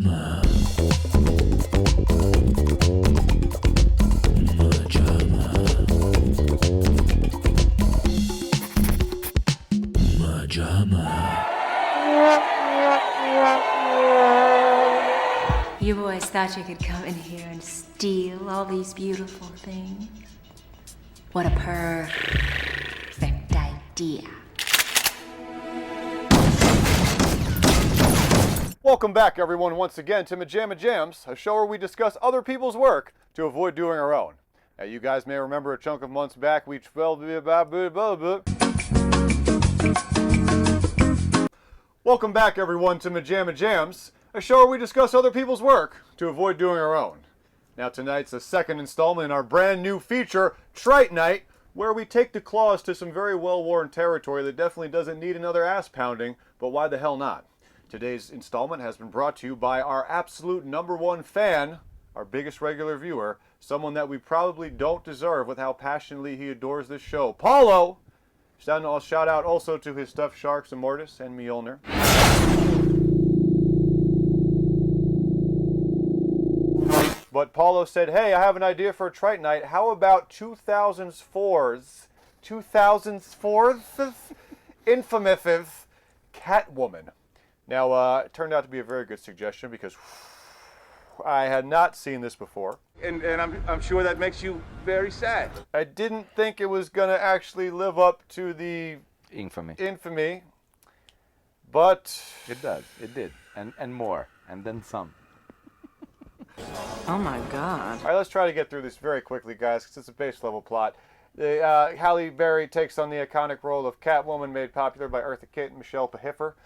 MaJaMa. MaJaMa. MaJaMa. You boys thought you could come in here and steal all these beautiful things? What a perfect idea. Welcome back, everyone, once again to MaJaMa Jams, a show where we discuss other people's work to avoid doing our own. Now, you guys may remember a chunk of months back, we Welcome back, everyone, to MaJaMa Jams, a show where we discuss other people's work to avoid doing our own. Now, tonight's the second installment in our brand new feature, Trite Nite, where we take the claws to some very well-worn territory that definitely doesn't need another ass pounding, but why the hell not? Today's installment has been brought to you by our absolute #1 fan, our biggest regular viewer, someone that we probably don't deserve with how passionately he adores this show, Paulo! Shout out also to his stuffed sharks, Immortus and Mjolnir. But Paulo said, hey, I have an idea for a Trite Nite. How about 2004's infamous Catwoman? Now, it turned out to be a very good suggestion because I had not seen this before. And I'm sure that makes you very sad. I didn't think it was going to actually live up to the infamy, but it does. It did, and more, and then some. Oh my God. All right, let's try to get through this very quickly, guys, because it's a base level plot. Halle Berry takes on the iconic role of Catwoman, made popular by Eartha Kitt and Michelle Pfeiffer.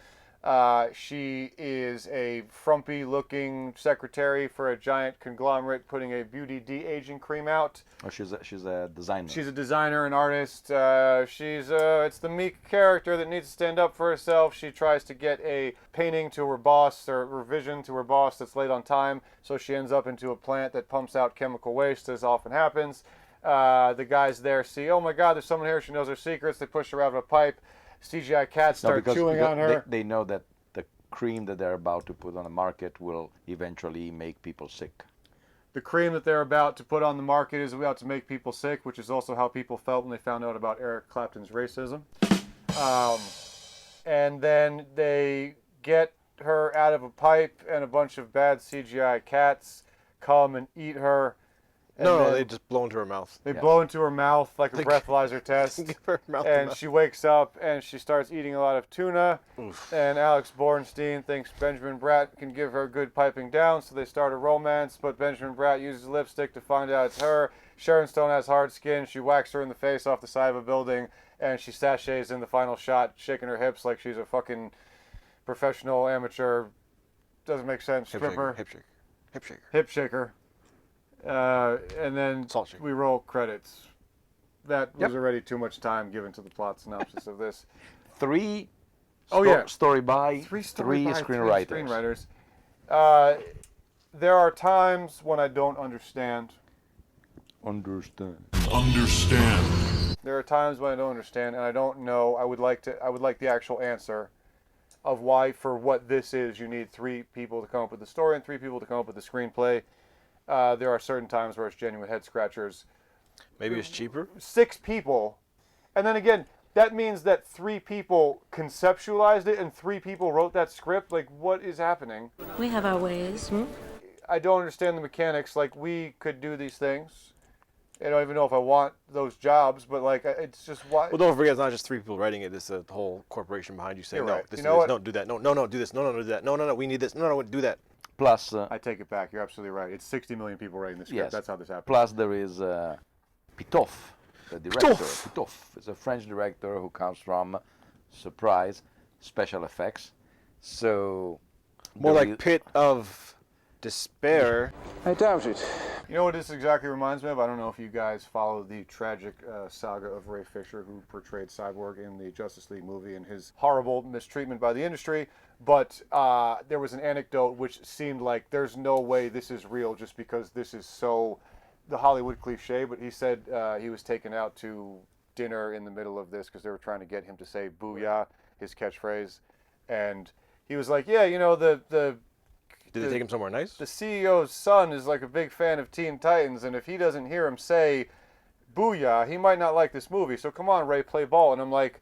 She is a frumpy-looking secretary for a giant conglomerate putting a beauty de-aging cream out. Oh, she's a designer. She's a designer, an artist. It's the meek character that needs to stand up for herself. She tries to get a painting to her boss, or revision to her boss that's late on time, so she ends up into a plant that pumps out chemical waste, as often happens. The guys there see, oh my God, there's someone here, she knows her secrets. They push her out of a pipe. CGI cats start chewing on her. They know that the cream that they're about to put on the market will eventually make people sick. The cream that they're about to put on the market is about to make people sick, which is also how people felt when they found out about Eric Clapton's racism. And then they get her out of a pipe, and a bunch of bad CGI cats come and eat her. No, they just blow into her mouth. They blow into her mouth like a breathalyzer test. And she wakes up and she starts eating a lot of tuna. Oof. And Alex Bornstein thinks Benjamin Bratt can give her a good piping down, so they start a romance. But Benjamin Bratt uses lipstick to find out it's her. Sharon Stone has hard skin. She whacks her in the face off the side of a building, and she sachets in the final shot, shaking her hips like she's a fucking professional amateur. Doesn't make sense. Stripper. Hip shaker. And then we roll credits. That was already too much time given to the plot synopsis of this. Three screenwriters. There are times when I don't understand. Understand. There are times when I don't understand, and I don't know. I would like the actual answer of why, for what this is, you need 3 people to come up with the story and 3 people to come up with the screenplay. There are certain times where it's genuine head scratchers. Maybe it's cheaper? 6 people. And then again, that means that 3 people conceptualized it and 3 people wrote that script. Like, what is happening? We have our ways. I don't understand the mechanics. Like, we could do these things. I don't even know if I want those jobs, but like, it's just why. Well, don't forget, it's not just 3 people writing it. It's a whole corporation behind you saying, You're right. no, What? do that. No, do this. No, do that. No, we need this. No, do that. Plus, I take it back. You're absolutely right. It's 60 million people writing the script. Yes. That's how this happens. Plus, there is Pitof, the director. Pitof is a French director who comes from, surprise, special effects. So more like Pit of Despair. I doubt it. You know what this exactly reminds me of? I don't know if you guys follow the tragic saga of Ray Fisher, who portrayed Cyborg in the Justice League movie, and his horrible mistreatment by the industry. But there was an anecdote which seemed like there's no way this is real, just because this is so the Hollywood cliche. But he said he was taken out to dinner in the middle of this because they were trying to get him to say "booyah," his catchphrase, and he was like, "Yeah, you know, the Did they take him somewhere nice? The CEO's son is like a big fan of Teen Titans, and if he doesn't hear him say "booyah," he might not like this movie. So come on, Ray, play ball. And I'm like,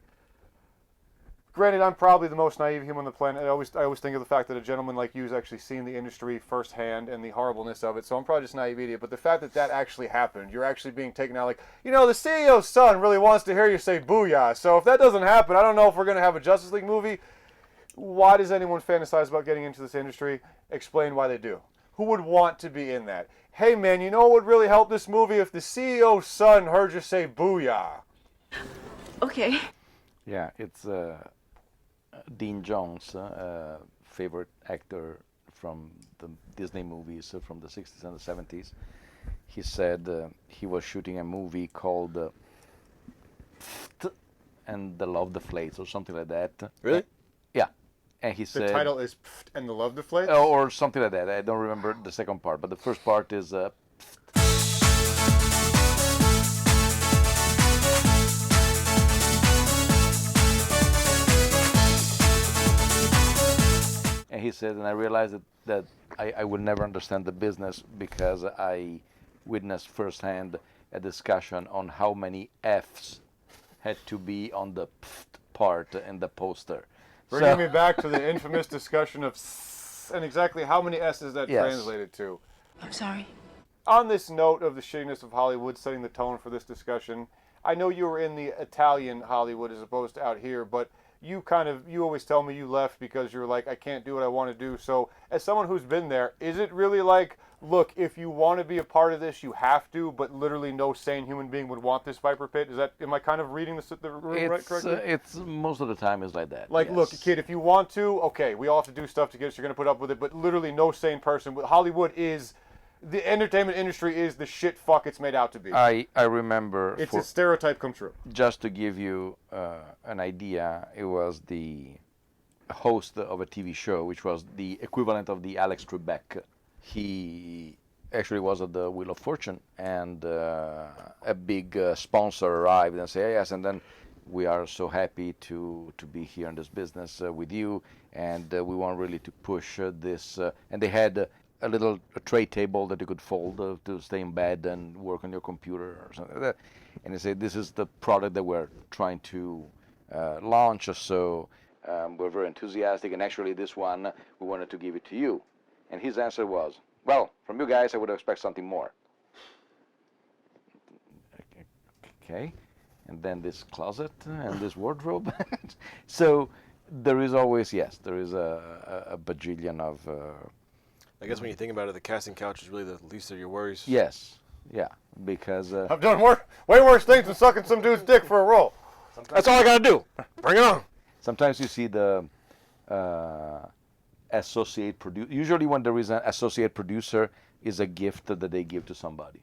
granted, I'm probably the most naive human on the planet. I always think of the fact that a gentleman like you has actually seen the industry firsthand and the horribleness of it. So I'm probably just naive idiot. But the fact that that actually happened, you're actually being taken out like, the CEO's son really wants to hear you say "booyah." So if that doesn't happen, I don't know if we're going to have a Justice League movie. Why does anyone fantasize about getting into this industry? Explain why they do. Who would want to be in that? Hey man, you know what would really help this movie if the CEO's son heard you say "booyah"? Okay. Yeah, it's Dean Jones, favorite actor from the Disney movies from the 60s and the 70s. He said he was shooting a movie called and the Love Deflates or something like that. Really? Yeah. And he The said... title is "Pfft and the Love Deflates"? or something like that. I don't remember the second part, but the first part is... And he said, and I realized that I would never understand the business because I witnessed firsthand a discussion on how many F's had to be on the part in the poster. Bringing me back to the infamous discussion of and exactly how many S's that translated to. I'm sorry. On this note of the shittiness of Hollywood setting the tone for this discussion, I know you were in the Italian Hollywood as opposed to out here, but you always tell me you left because you're like, I can't do what I want to do. So as someone who's been there, is it really like, look, if you want to be a part of this, you have to, but literally no sane human being would want this Viper Pit? Am I kind of reading the room right correctly? It's most of the time is like that. Like, yes. Look, kid, if you want to, okay, we all have to do stuff to get us. You're going to put up with it, but literally no sane person. Hollywood is, the entertainment industry is the shit fuck it's made out to be. I remember... It's a stereotype come true. Just to give you an idea, it was the host of a TV show, which was the equivalent of the Alex Trebek. He actually was at the Wheel of Fortune, and a big sponsor arrived and said, yes, and then we are so happy to be here in this business with you, and we want really to push this. And they had a little tray table that you could fold to stay in bed and work on your computer or something like that. And they said, this is the product that we're trying to launch, so we're very enthusiastic, and actually this one, we wanted to give it to you. And his answer was, well, from you guys, I would expect something more. Okay. And then this closet and this wardrobe. So there is always, yes, there is a bajillion of... I guess when you think about it, the casting couch is really the least of your worries. Yes. Yeah. Because... I've done way worse things than sucking some dude's dick for a role. That's all I got to do. Bring it on. Sometimes you see the... associate producer. Usually when there is an associate producer, is a gift that they give to somebody.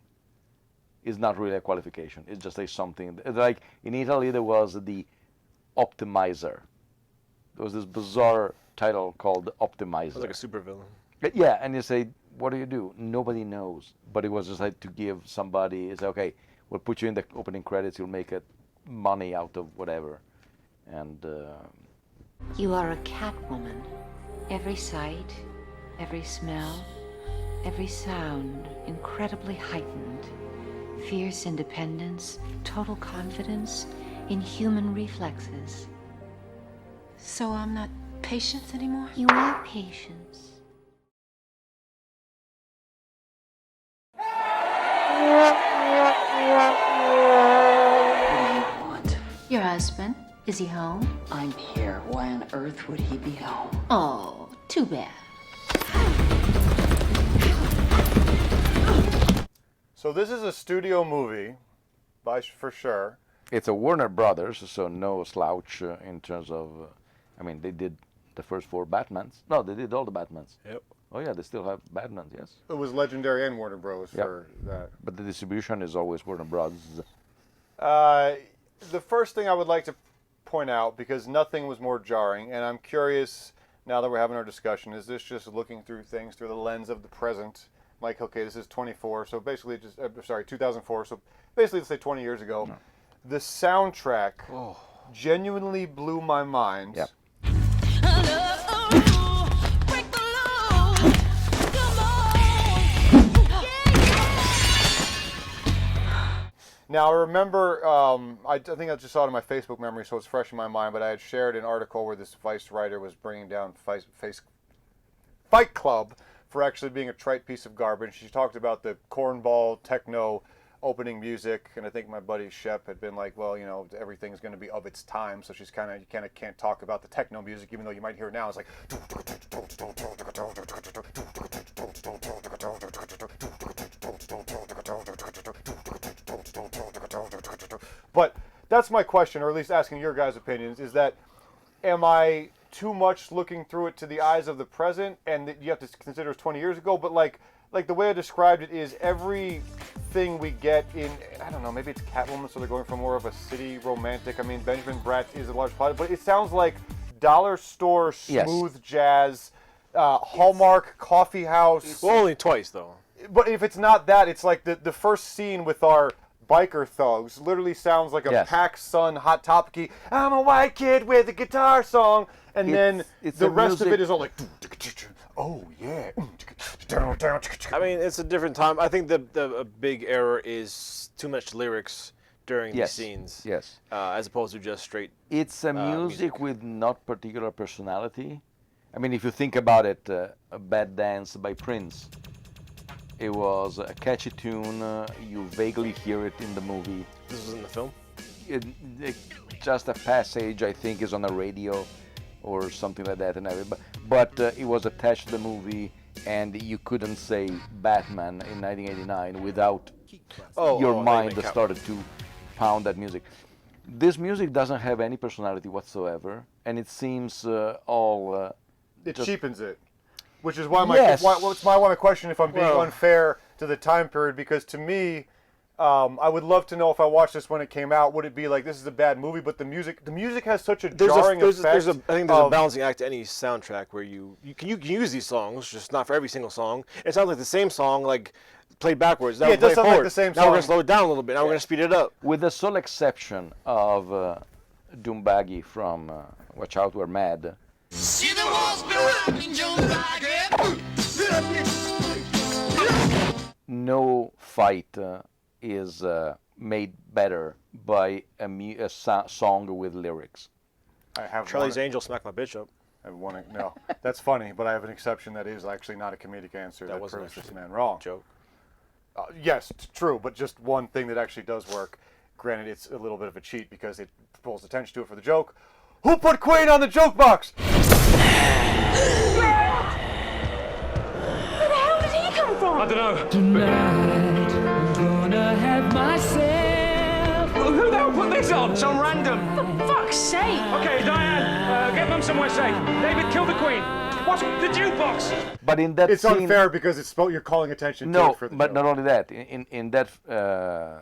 It's not really a qualification. It's just something. Like in Italy, there was the Optimizer. There was this bizarre title called Optimizer. It's like a supervillain. Yeah, and you say, what do you do? Nobody knows. But it was just like to give somebody, it's okay, we'll put you in the opening credits, you'll make money out of whatever. And... You are a Catwoman. Every sight, every smell, every sound incredibly heightened. Fierce independence, total confidence in human reflexes. So I'm not Patience anymore? You are Patience. What? Your husband, is he home? I'm here. Why on earth would he be home? Oh, too bad. So this is a studio movie, for sure. It's a Warner Brothers, so no slouch in terms of, I mean, they did the first 4 Batmans. No, they did all the Batmans. Yep. Oh yeah, they still have Batmans, yes. It was Legendary and Warner Bros. For that. But the distribution is always Warner Bros. The first thing I would like to point out, because nothing was more jarring, and I'm curious, now that we're having our discussion, is this just looking through things through the lens of the present? Like, okay, this is 24, so basically 2004, so basically let's say 20 years ago. No. The soundtrack genuinely blew my mind. Yep. Now, I remember, I think I just saw it in my Facebook memory, so it's fresh in my mind, but I had shared an article where this Vice writer was bringing down Fight Club for actually being a trite piece of garbage. She talked about the cornball techno opening music, and I think my buddy Shep had been like, well, you know, everything's going to be of its time, so you kind of can't talk about the techno music, even though you might hear it now. It's like, but that's my question, or at least asking your guys' opinions, is that, am I too much looking through it to the eyes of the present, and that you have to consider it's 20 years ago, but like the way I described it is everything we get in, I don't know, maybe it's Catwoman, so they're going for more of a city romantic. I mean, Benjamin Bratt is a large plot, but it sounds like dollar store smooth jazz, Hallmark coffee house. Well, only twice, though. But if it's not that, it's like the first scene with our biker thugs literally sounds like a PacSun Hot Topic-y, I'm a white kid with a guitar song, and then the rest of it is all like, oh yeah. I mean, it's a different time. I think the big error is too much lyrics during these scenes. Yes. As opposed to just straight. It's a music with not particular personality. I mean, if you think about it, a Bad Dance by Prince. It was a catchy tune. You vaguely hear it in the movie. This was in the film? Just a passage, I think, is on the radio or something like that. But it was attached to the movie, and you couldn't say Batman in 1989 without your mind that started to pound that music. This music doesn't have any personality whatsoever, and it seems all... it cheapens it. Which is why my question, if I'm being unfair to the time period, because to me, I would love to know if I watched this when it came out, would it be like, this is a bad movie, but the music has such a jarring effect. I think there's a balancing act to any soundtrack where you can use these songs, just not for every single song. It sounds like the same song, like played backwards. Now it does sound like the same song. Now we're going to slow it down a little bit. Now we're going to speed it up. With the sole exception of Doombaggy from Watch Out, We're Mad. See the walls behind no fight is made better by a song with lyrics. I have Charlie's Angel smacked my bitch up. No, that's funny, but I have an exception that is actually not a comedic answer. That proves this man wrong. Joke. Yes, true, but just one thing that actually does work. Granted, it's a little bit of a cheat because it pulls attention to it for the joke. Who put Queen on the joke box? Where the hell did he come from? I don't know. Tonight, I'm gonna have myself. Well, who the hell put this on? Some random. For fuck's sake! Okay, Diane, get them somewhere safe. David, kill the Queen. What's the jukebox? But in that it's scene, unfair because you're calling attention to it for the but joke. not only that. In that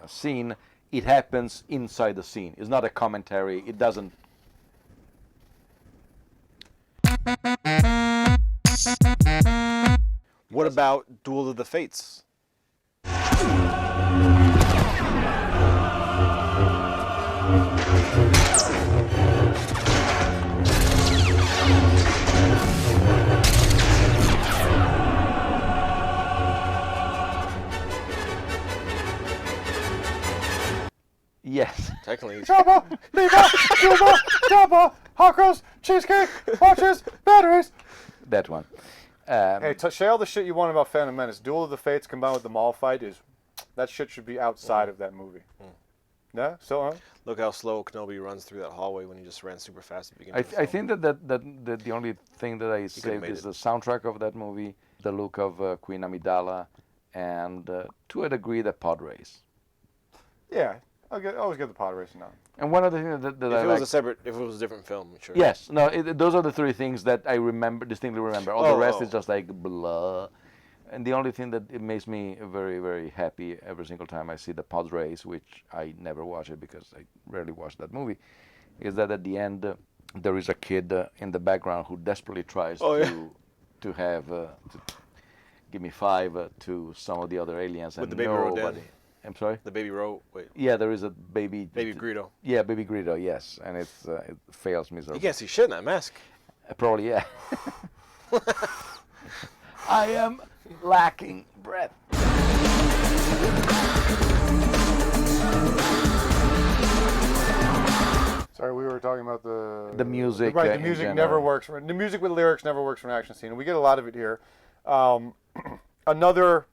scene, it happens inside the scene. It's not a commentary. It doesn't. What about Duel of the Fates? Yes. Technically. Jabba, Liba, Juba, Jabba, hot cross, cheesecake, watches, batteries. That one. Hey, say all the shit you want about Phantom Menace. Duel of the Fates combined with the mall fight that shit should be outside of that movie. Yeah? So, Look how slow Kenobi runs through that hallway when he just ran super fast at the beginning. I think that the only thing that I saved is the soundtrack of that movie, the look of Queen Amidala, and to a degree the pod race. yeah, always get the pod racing on. And one other thing that if I it was like, if it was a different film, sure. yes, no, those are the three things that I distinctly remember. All the rest is just like blah. And the only thing that it makes me very, very happy every single time I see the pod race, which I never watch it because I rarely watch that movie, is that at the end there is a kid in the background who desperately tries to have to give me 5 to some of the other aliens, With and the baby nobody. I'm sorry. The baby row. Wait. Yeah, there is a baby. Baby Greedo. Yeah, baby Greedo. Yes, and it fails miserably. You can't see shit in that mask. Probably, yeah. I am lacking breath. the music. Right, the in music general. never works. The music with lyrics never works for an action scene, and we get a lot of it here. Another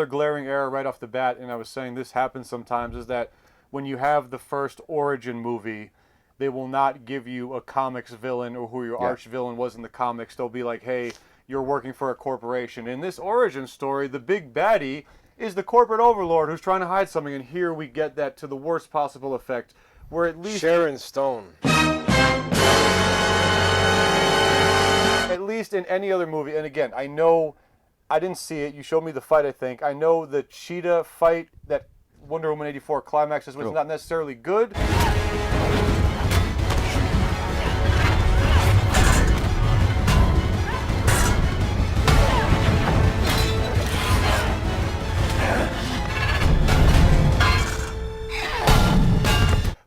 glaring error right off the bat, and I was saying this happens sometimes, is that when you have the first origin movie, they will not give you a comics villain or who your arch villain was in the comics. They'll be like, hey, you're working for a corporation. In this origin story, the big baddie is the corporate overlord who's trying to hide something, and here we get that to the worst possible effect, where at least Sharon Stone. at least in any other movie, and again, I know I didn't see it. You showed me the fight, I think. I know the cheetah fight that Wonder Woman 84 climaxes was not necessarily good.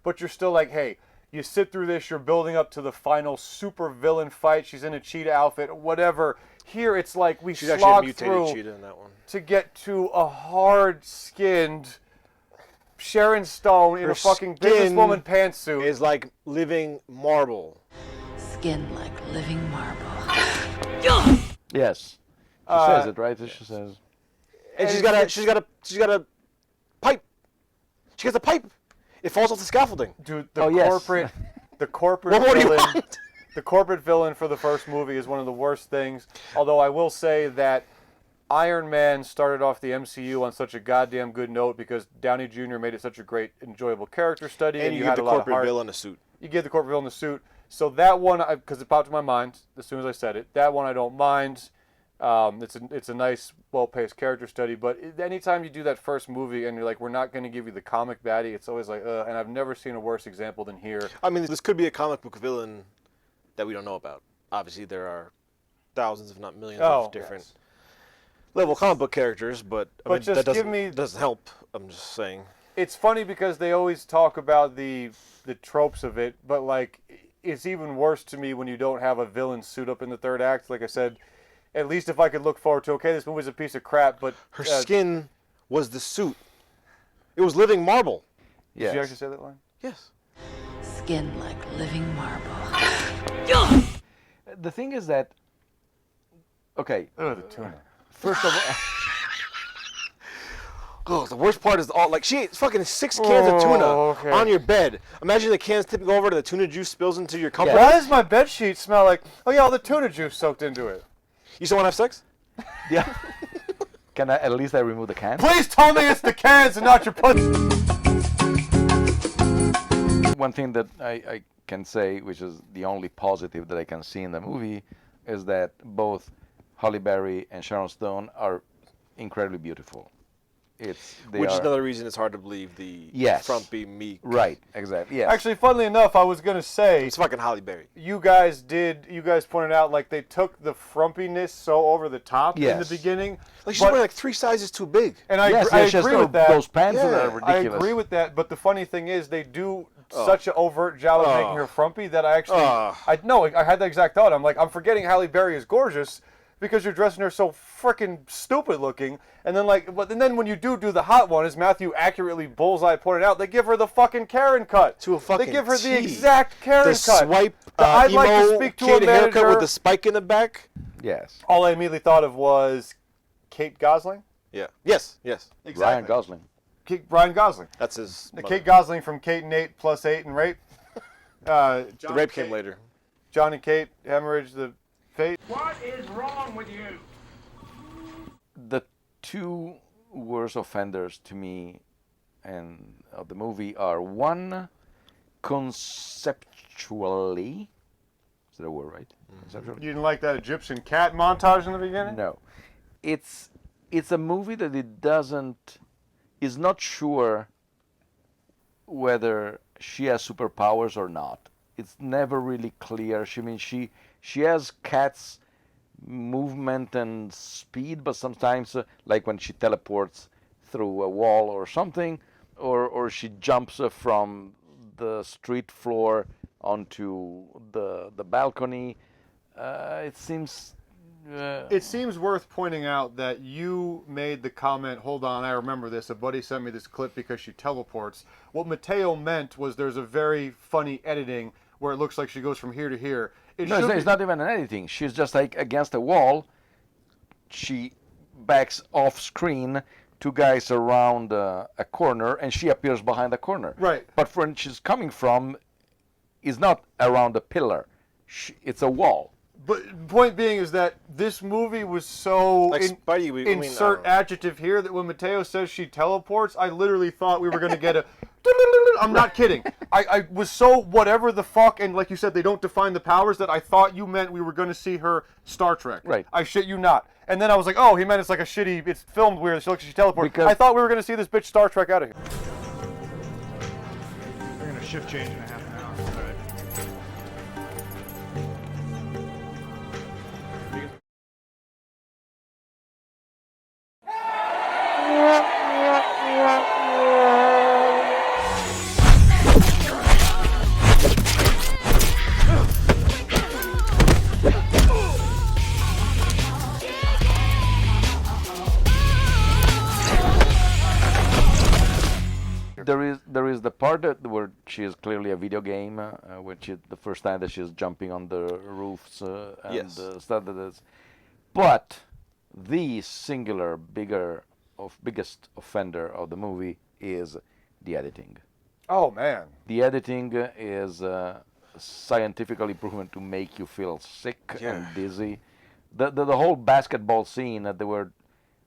But you're still like, hey, you sit through this, you're building up to the final super villain fight. She's in a cheetah outfit, whatever. Here it's like we She's actually a slog mutated through cheetah in that one. to get to a hard-skinned Sharon Stone in Her a fucking skin businesswoman pantsuit. Is like living marble. Skin like living marble. Yes. She says it, right? She says. And she's got a pipe. She has a pipe. It falls off the scaffolding. Dude, Oh, yes. the corporate What more do you villain, want? the corporate villain for the first movie is one of the worst things. Although I will say that Iron Man started off the MCU on such a goddamn good note because Downey Jr. made it such a great, enjoyable character study, And you had get a the lot of corporate heart. villain a suit. You give the corporate villain a suit. So that one, because it popped to my mind as soon as I said it, that one I don't mind. It's a nice, well-paced character study. But anytime you do that first movie and you're like, we're not going to give you the comic baddie, it's always like, and I've never seen a worse example than here. I mean, this could be a comic book villain that we don't know about. Obviously, there are thousands, if not millions, of different level comic book characters, but I mean, just that give me- doesn't help. I'm just saying. It's funny because they always talk about the tropes of it, but like it's even worse to me when you don't have a villain suit up in the third act. Like I said, at least if I could look forward to, okay, this movie's a piece of crap, but Her skin was the suit. It was living marble. Did you Yes. actually say that line? Yes. Skin like living marble. The thing is that. Okay. Oh, the tuna. First of all. Oh, the worst part is all like she ate fucking 6 cans of tuna okay. on your bed. Imagine the cans tipping over and the tuna juice spills into your comfort. Why does my bed sheet smell like? Oh yeah, all the tuna juice soaked into it. You still want to have sex? Yeah. Can I at least remove the can? Please tell me it's the cans and not your pussy. One thing that I can say, which is the only positive that I can see in the movie, is that both Halle Berry and Sharon Stone are incredibly beautiful. Which is another reason it's hard to believe the frumpy, meek. Right, exactly. Yes. Actually, funnily enough, I was gonna say It's fucking Halle Berry. you guys pointed out like they took the frumpiness so over the top in the Yes. beginning. Like she's but- wearing like 3 sizes too big. and I, yes, I yes, agree yes, with that. Those pants Yeah, are I ridiculous. agree with that, but the funny thing is they do such an overt job of making her frumpy that I actually, I had that exact thought. I'm like, I'm forgetting Halle Berry is gorgeous because you're dressing her so freaking stupid looking. And then and then when you do the hot one, as Matthew accurately bullseye pointed out, they give her the fucking Karen cut. To a fucking They give her the T. exact Karen The cut. swipe, I'd like to emo speak to kid a haircut manager. with the spike in the back. Yes. All I immediately thought of was Kate Gosling. Yeah. Yes. Exactly. Ryan Gosling. Ryan Gosling. That's his. mother. Kate Gosling from Kate and 8 plus 8 and rape. The rape came later. John and Kate, hemorrhage, the fate. What is wrong with you? The two worst offenders to me and of the movie are one conceptually. Is that a word, right? Conceptually? You didn't like that Egyptian cat montage in the beginning? No. It's a movie that is not sure whether she has superpowers or not. It's never really clear. She has cat's movement and speed, but sometimes like when she teleports through a wall or something, or she jumps from the street floor onto the balcony. It seems worth pointing out that you made the comment, hold on, I remember this, a buddy sent me this clip because she teleports. What Mateo meant was there's a very funny editing where it looks like she goes from here to here. No, it's not even an editing. She's just like against a wall. She backs off screen. Two guys around a corner, and she appears behind the corner. Right. But where she's coming from is not around a pillar. It's a wall. But point being is that this movie was so Like Spidey, insert adjective here that when Mateo says she teleports, I literally thought we were going to get a. I'm not kidding. I was so whatever the fuck, and like you said, they don't define the powers, that I thought you meant we were going to see her Star Trek. Right. I shit you not. And then I was like, oh, he meant it's like a shitty. It's filmed weird. She looks like she teleports. I thought we were going to see this bitch Star Trek out of here. They're gonna shift change in a half an hour. There is the part where she is clearly a video game, which is the first time that she's jumping on the roofs and Yes. stuff that is. But the singular biggest offender of the movie is the editing. Oh man. The editing is scientifically proven to make you feel sick and dizzy. The whole basketball scene that there were,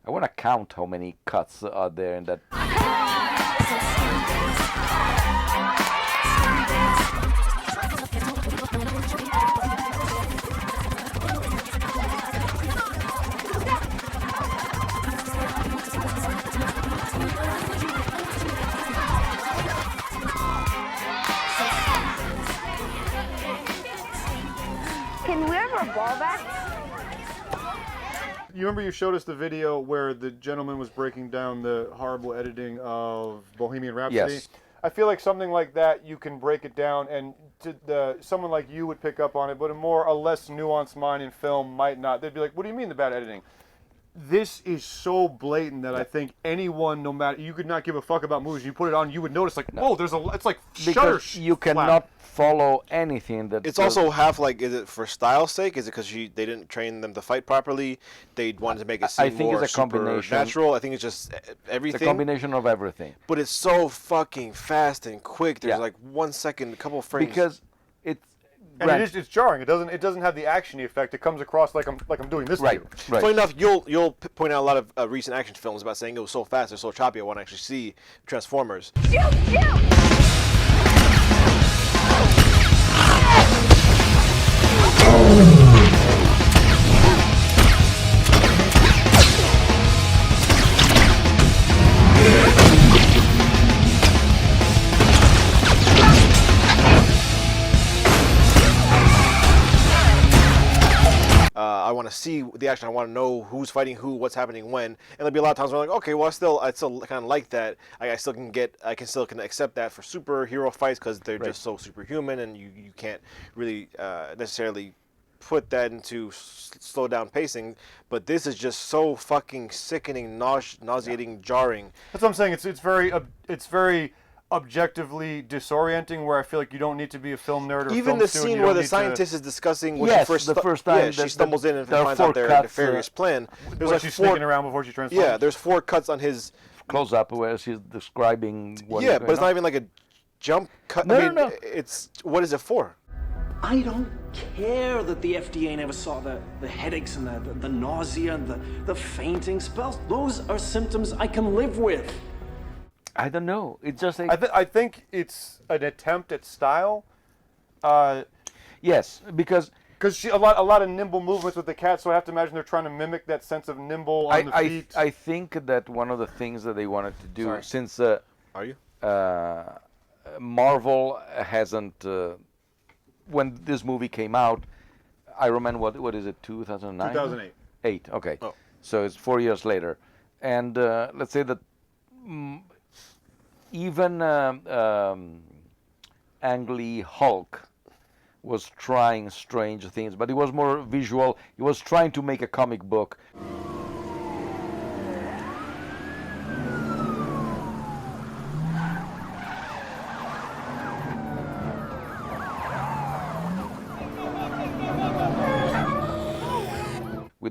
I want to count how many cuts are there in that. Can we have our ball back? You remember you showed us the video where the gentleman was breaking down the horrible editing of Bohemian Rhapsody? Yes. I feel like something like that, you can break it down, and someone like you would pick up on it, but a less nuanced mind in film might not. They'd be like, what do you mean the bad editing? This is so blatant that I think anyone, no matter, you could not give a fuck about movies. You put it on, you would notice, like, whoa, it's like shutter. Because you cannot follow anything that. It's also half like, is it for style's sake? Is it because they didn't train them to fight properly? They wanted to make it seem I think more it's a combination. natural. I think it's just everything. It's a combination of everything. But it's so fucking fast and quick. There's like 1 second, a couple frames. Because it's. And it's jarring. It doesn't have the action effect. It comes across like I'm doing this to you. Right. Funny enough, you'll point out a lot of recent action films about saying it was so fast or so choppy. I want to actually see Transformers. I want to see the action. I want to know who's fighting who, what's happening when. And there'll be a lot of times where I'm like, okay, well, I still kind of like that. I can still accept that for superhero fights because they're just so superhuman, and you can't really necessarily put that into slow down pacing. But this is just so fucking sickening, nauseating, jarring. That's what I'm saying. It's very objectively disorienting, where I feel like you don't need to be a film nerd or Even film the student. scene where the scientist is discussing when Yes, she first the first time she that stumbles in and there are finds out 4 their cuts, nefarious plan. There's like she's 4 sneaking around before she transforms. Yeah, there's 4 cuts on his Close up where she's describing what. Yeah, but it's not even like a jump cut. No. It's what is it for? I don't care that the FDA never saw the headaches and the nausea and the fainting spells. Those are symptoms I can live with. I don't know. It's just like. I think it's an attempt at style. Yes, because a lot of nimble movements with the cat, so I have to imagine they're trying to mimic that sense of nimble on the feet. I think that one of the things that they wanted to do, since Are you? Marvel hasn't. When this movie came out, I remember what is it, 2009? 2008. 8, okay. Oh. So it's 4 years later, and let's say that even Ang Lee Hulk was trying strange things, but it was more visual. He was trying to make a comic book.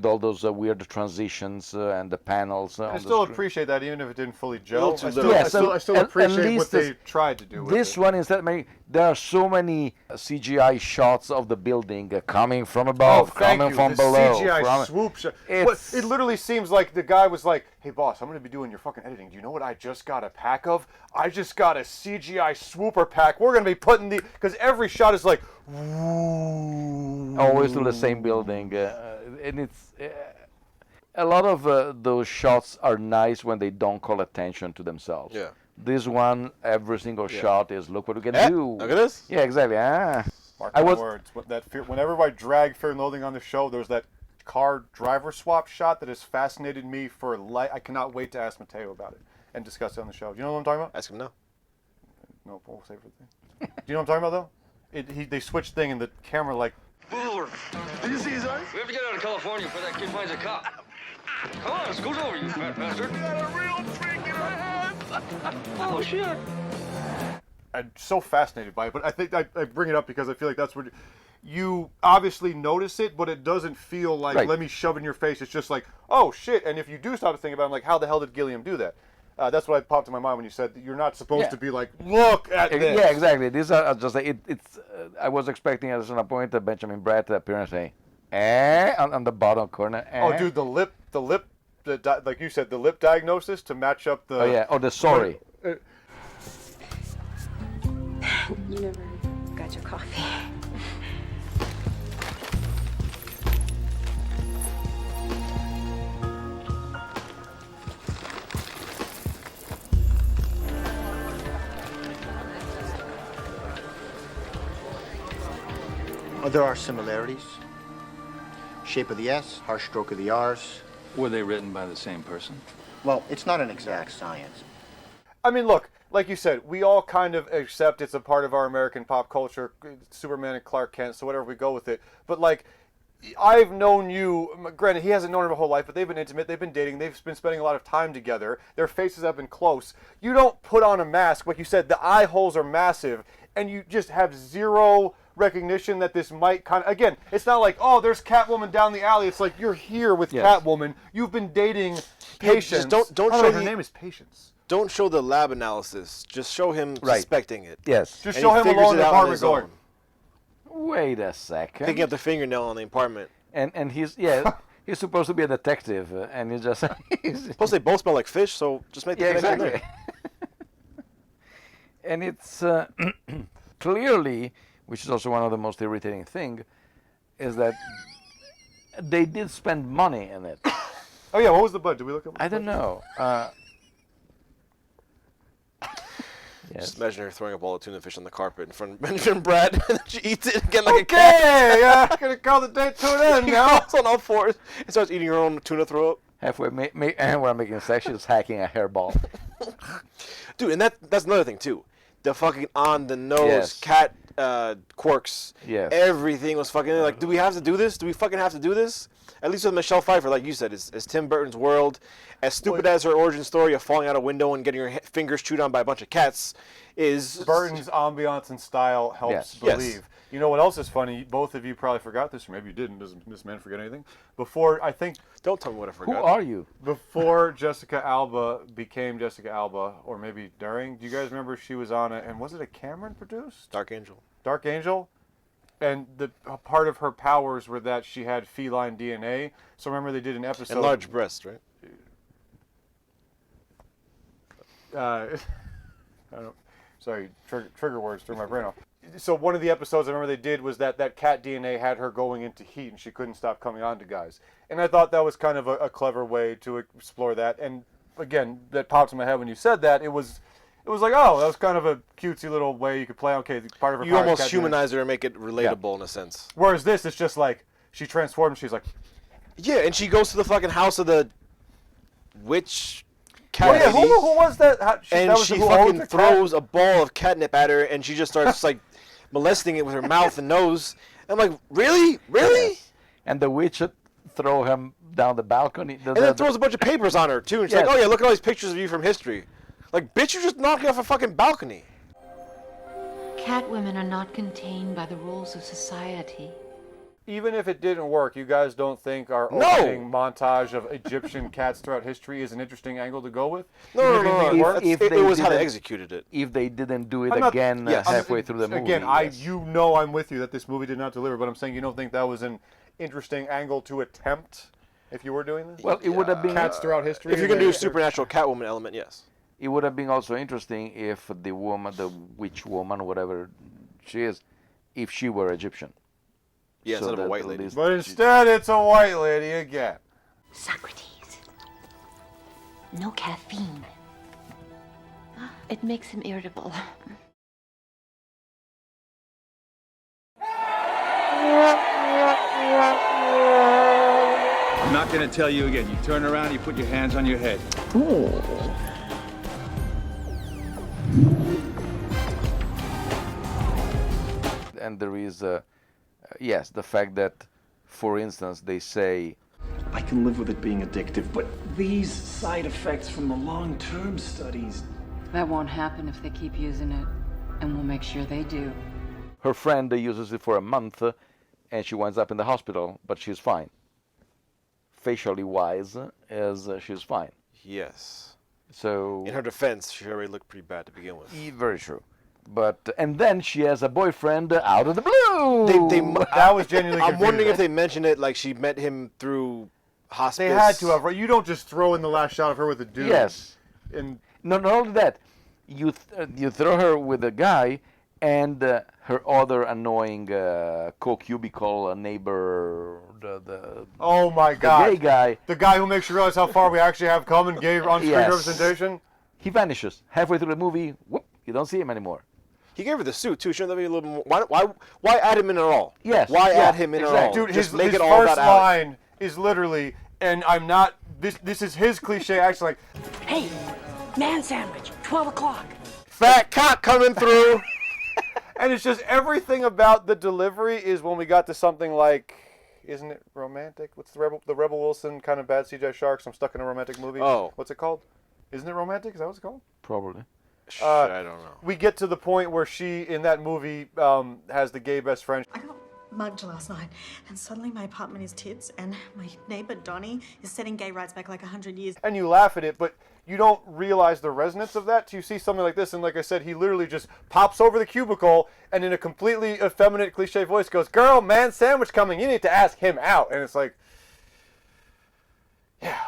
with all those weird transitions and the panels. I on the still screen. appreciate that, even if it didn't fully gel. too I still, little. Yeah, I still, so I still at appreciate least what they tried to do with This it. one instead, there are so many CGI shots of the building coming from above, coming from the below. CGI swoop shot. It literally seems like the guy was like, "Hey boss, I'm going to be doing your fucking editing. Do you know what I just got a pack of? I just got a CGI swooper pack. We're going to be putting because every shot is like, always to the same building, and it's a lot of those shots are nice when they don't call attention to themselves. Yeah. This one, every single shot is look what we can do. Look at this. Yeah, exactly. Mark my words. Whenever I drag Fear and Loathing on the show, there's that car driver swap shot that has fascinated me for life. I cannot wait to ask Mateo about it and discuss it on the show. Do you know what I'm talking about? Ask him now. No, we'll save it for the thing. Do you know what I'm talking about, though? They switched thing and the camera, like... Did you see his eyes? We have to get out of California before that kid finds a cop. Come on, scoot over, you fat bastard. We got a real freak in our hands. Oh, shit. I'm so fascinated by it, but I think I bring it up because I feel like that's what... You obviously notice it, but it doesn't feel like, let me shove in your face. It's just like, oh, shit. And if you do stop to think about it, I'm like, how the hell did Gilliam do that? That's what popped in my mind when you said that you're not supposed to be like, look at this. Yeah, exactly. These are just like, it's. I was expecting at some point Benjamin Bratt to appear and say, on the bottom corner. Oh, dude, the lip, like you said, the lip diagnosis to match up the... Oh, yeah. Oh, the sorry. You never got your coffee. There are similarities. Shape of the S, harsh stroke of the R's. Were they written by the same person? Well, it's not an exact science. I mean, look, like you said, we all kind of accept it's a part of our American pop culture, Superman and Clark Kent, so whatever, we go with it. But, like, I've known you, granted, he hasn't known her my whole life, but they've been intimate, they've been dating, they've been spending a lot of time together, their faces have been close. You don't put on a mask, like you said, the eye holes are massive, and you just have zero recognition that this might kind of, again, it's not like, oh, there's Catwoman down the alley. It's like, you're here with Catwoman. You've been dating Patience. Just don't show her name is Patience. Don't show the lab analysis. Just show him suspecting it. Yes. Just show him alone in the apartment going, wait a second. Picking up the fingernail on the apartment. And he's, he's supposed to be a detective, and he's just... Plus, they both smell like fish, so just make the connection there. And it's clearly... which is also one of the most irritating things, is that they did spend money in it. Oh yeah, what was the budget? Did we look up? I don't know. Just imagine her throwing up all the tuna fish on the carpet in front of Benjamin Bratt, and then she eats it again like a cat. Okay, I'm gonna call the day to an end now. She on all fours and starts eating her own tuna throw up. Halfway, and when I'm making sex, she's hacking a hairball. Dude, and that's another thing too. The fucking on the nose cat quirks. Yes. Everything was fucking like, do we have to do this? Do we fucking have to do this? At least with Michelle Pfeiffer, like you said, is Tim Burton's world. As stupid as her origin story of falling out a window and getting her fingers chewed on by a bunch of cats is... Burton's ambiance and style helps believe. Yes. You know what else is funny? Both of you probably forgot this, or maybe you didn't. Doesn't this man forget anything? Before, I think... Don't tell me what I forgot. Who are you? Before Jessica Alba became Jessica Alba, or maybe during, do you guys remember she was on and was it a Cameron produced? Dark Angel. Dark Angel? And a part of her powers were that she had feline DNA. So remember they did an episode... And large breasts, right? I don't... Sorry, trigger words threw my brain off. So one of the episodes I remember they did was that cat DNA had her going into heat and she couldn't stop coming on to guys. And I thought that was kind of a clever way to explore that. And again, that popped in my head when you said that. It was like, oh, that was kind of a cutesy little way you could play. Okay, part of her you power almost cat humanize DNA. her and make it relatable in a sense. Whereas this, it's just like, she transformed, she's like... Yeah, and she goes to the fucking house of the witch... Oh yeah, who was that? She fucking throws a ball of catnip at her, and she just starts like molesting it with her mouth and nose. I'm like, really? Yes. And the witch throw him down the balcony. And then throws a bunch of papers on her too. And she's like, oh yeah, look at all these pictures of you from history. Like, bitch, you're just knocking off a fucking balcony. Catwomen are not contained by the rules of society. Even if it didn't work, you guys don't think our No! opening montage of Egyptian cats throughout history is an interesting angle to go with? No, Even if you think it worked? It was how they executed it. If they didn't do it I'm not- again yes. halfway through the movie. Again, yes. you know I'm with you that this movie did not deliver, but I'm saying you don't think that was an interesting angle to attempt if you were doing this? Well, it would have been Cats throughout history. If you're going to do a supernatural Catwoman element, yes. It would have been also interesting if the woman, the witch woman, whatever she is, if she were Egyptian. Yeah, So instead of a that white at lady. least But instead, it's a white lady again. Socrates. No caffeine. It makes him irritable. I'm not going to tell you again. You turn around, you put your hands on your head. And there is, yes, the fact that, for instance, they say, I can live with it being addictive, but these side effects from the long-term studies. That won't happen if they keep using it, and we'll make sure they do. her friend uses it for a month, and she winds up in the hospital, but she's fine. Facially wise, she's fine. Yes. So in her defense, she already looked pretty bad to begin with. Very true. But and then she has a boyfriend out of the blue. That was genuinely I'm confusing. wondering if they mentioned it like she met him through hospice. They had to have, right? You don't just throw in the last shot of her with a dude. Yes. And No, not only that, you throw her with a guy, and her other annoying co-cubicle neighbor, the oh my God, the gay guy, the guy who makes you realize how far we actually have come in gay on-screen Yes. representation. He vanishes halfway through the movie. Whoop! You don't see him anymore. He gave her the suit too. Shouldn't that be a little more? Why add him in at all? Yes. Why Yeah, add him in exactly. at all? Dude, Just his make it all first about Alex. line is literally, and I'm not. This is his cliche action. Like, Hey, man sandwich, 12 o'clock. Fat cock coming through. and it's just everything about the delivery is when we got to something like, isn't it romantic? What's the Rebel Wilson kind of bad CGI sharks? I'm stuck in a romantic movie. Oh. What's it called? Isn't it romantic? Is that what it's called? Probably. I don't know. We get to the point where she, in that movie, has the gay best friend. I got mugged last night, and suddenly my apartment is tits, and my neighbor Donnie is setting gay rights back like 100 years. And you laugh at it, but you don't realize the resonance of that till you see something like this. And like I said, he literally just pops over the cubicle and in a completely effeminate cliche voice goes, "Girl, man sandwich coming. You need to ask him out." And it's like, yeah.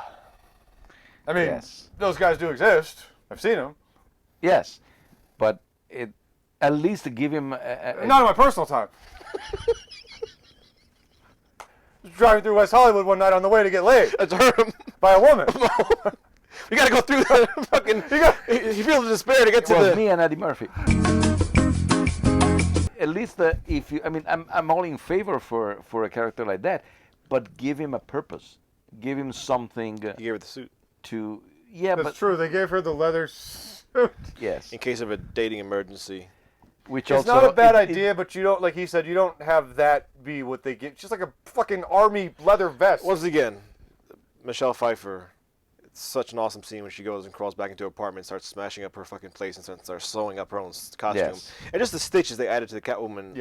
I mean, Yes. those guys do exist. I've seen them. Yes, but at least give him. Not in my personal time. Driving through West Hollywood one night on the way to get laid. That's her. By a woman. You gotta go through that fucking. You feel the despair to get to It was the. me and Eddie Murphy. At least if you, I mean, I'm all in favor for a character like that, but give him a purpose, give him something. You gave her the suit. That's true. They gave her the leather suit. Yes. In case of a dating emergency. Which it's also, not a bad idea, but you don't, like he said, you don't have that be what they get. It's just like a fucking army leather vest. Once again, Michelle Pfeiffer. It's such an awesome scene when she goes and crawls back into her apartment, starts smashing up her fucking place, and starts sewing up her own costume. Yes. And just the stitches they added to the Catwoman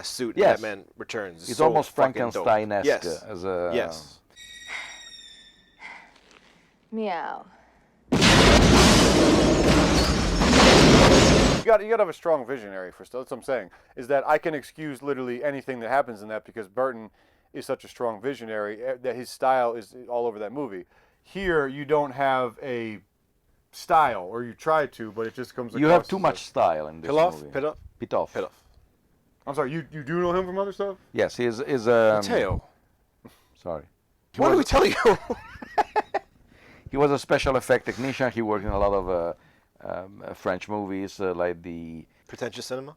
suit Yes. that man returns. It's so almost fucking dope. Frankenstein-esque Yes. as a. Yes. Meow. You got to have a strong visionary for stuff. That's what I'm saying. Is that I can excuse literally anything that happens in that because Burton is such a strong visionary that his style is all over that movie. Here, you don't have a style, or you try to, but it just comes across. You have too much style in this movie. Pitoff. I'm sorry, you do know him from other stuff? Yes, he is. Mateo. Sorry. What did we tell you? He was a special effect technician. He worked in a lot of French movies, like the. Pretentious cinema?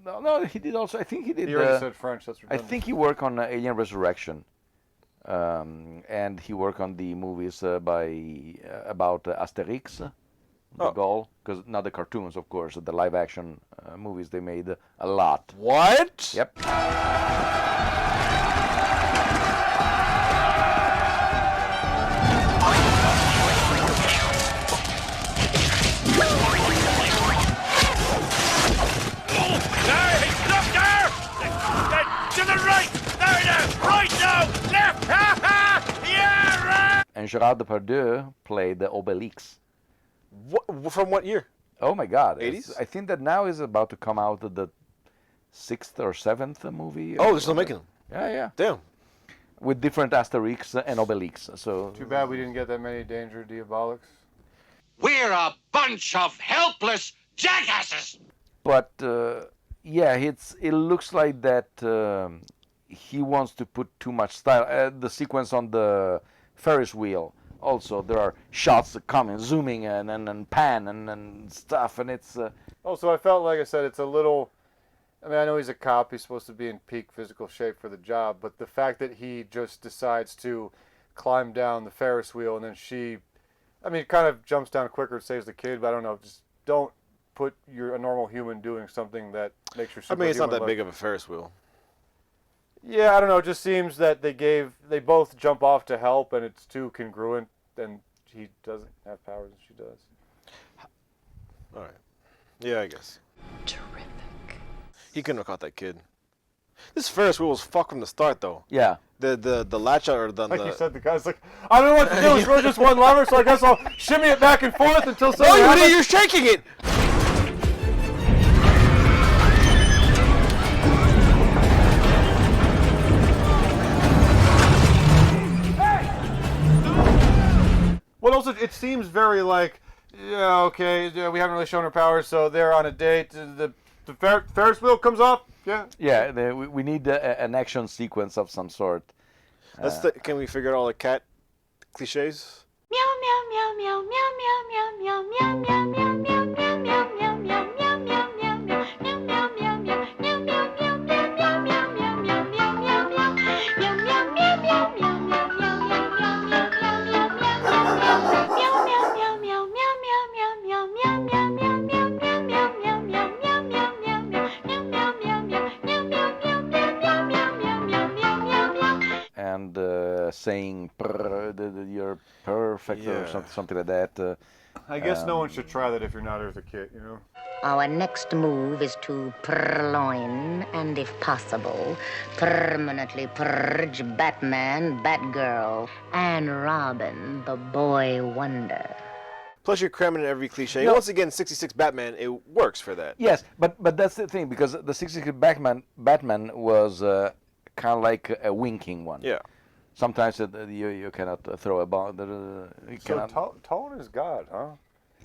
No, he did also. I think he did. You already said French. That's I redundant. think he worked on Alien Resurrection, and he worked on the movies about Asterix, the Gaul, because not the cartoons, of course, the live-action movies they made a lot. What? Yep. To the right! and Gerard Depardieu played the Obelix. From what year? Oh my God! 80s? I think that now is about to come out the 6th or 7th movie. Oh, they're still making them. Yeah, yeah. Damn. With different Asterix and Obelix. So Too bad we didn't get that many Danger Diabolics. We're a bunch of helpless jackasses. But yeah, it looks like that he wants to put too much style. The sequence on the Ferris wheel. Also, there are shots that come in, zooming and pan and stuff, and it's. Also, I felt like I said it's a little. I mean, I know he's a cop. He's supposed to be in peak physical shape for the job, but the fact that he just decides to climb down the Ferris wheel and then she, I mean, kind of jumps down quicker, saves the kid. But I don't know. Just don't put a normal human doing something that makes your. I mean, it's not that big of a Ferris wheel. Yeah, I don't know. It just seems that they both jump off to help, and it's too congruent. And he doesn't have powers, and she does. All right. Yeah, I guess. Terrific. He couldn't have caught that kid. This Ferris wheel was fucked from the start, though. Yeah. The latch or the. Like you said, the guy's like, I don't know what to do. It's really just one lever, so I guess I'll shimmy it back and forth until something happens. No, you're shaking it. Well, also, it seems very like, yeah, okay, yeah, we haven't really shown her powers, so they're on a date. The Ferris wheel comes off, yeah. Yeah, we need an action sequence of some sort. Can we figure out all the cat cliches? Meow meow meow meow meow meow meow meow meow meow meow meow meow meow meow meow meow meow meow and saying you're perfect or something like that. I guess no one should try that if you're not Eartha Kitt, you know? Our next move is to purloin and, if possible, permanently purge Batman, Batgirl, and Robin, the Boy Wonder. Plus, you're cramming in every cliche. No. Once again, 66 Batman, it works for that. Yes, but that's the thing, because the 66 Batman was kind of like a winking one. Yeah. Sometimes you cannot throw a bomb. Tone is God, huh?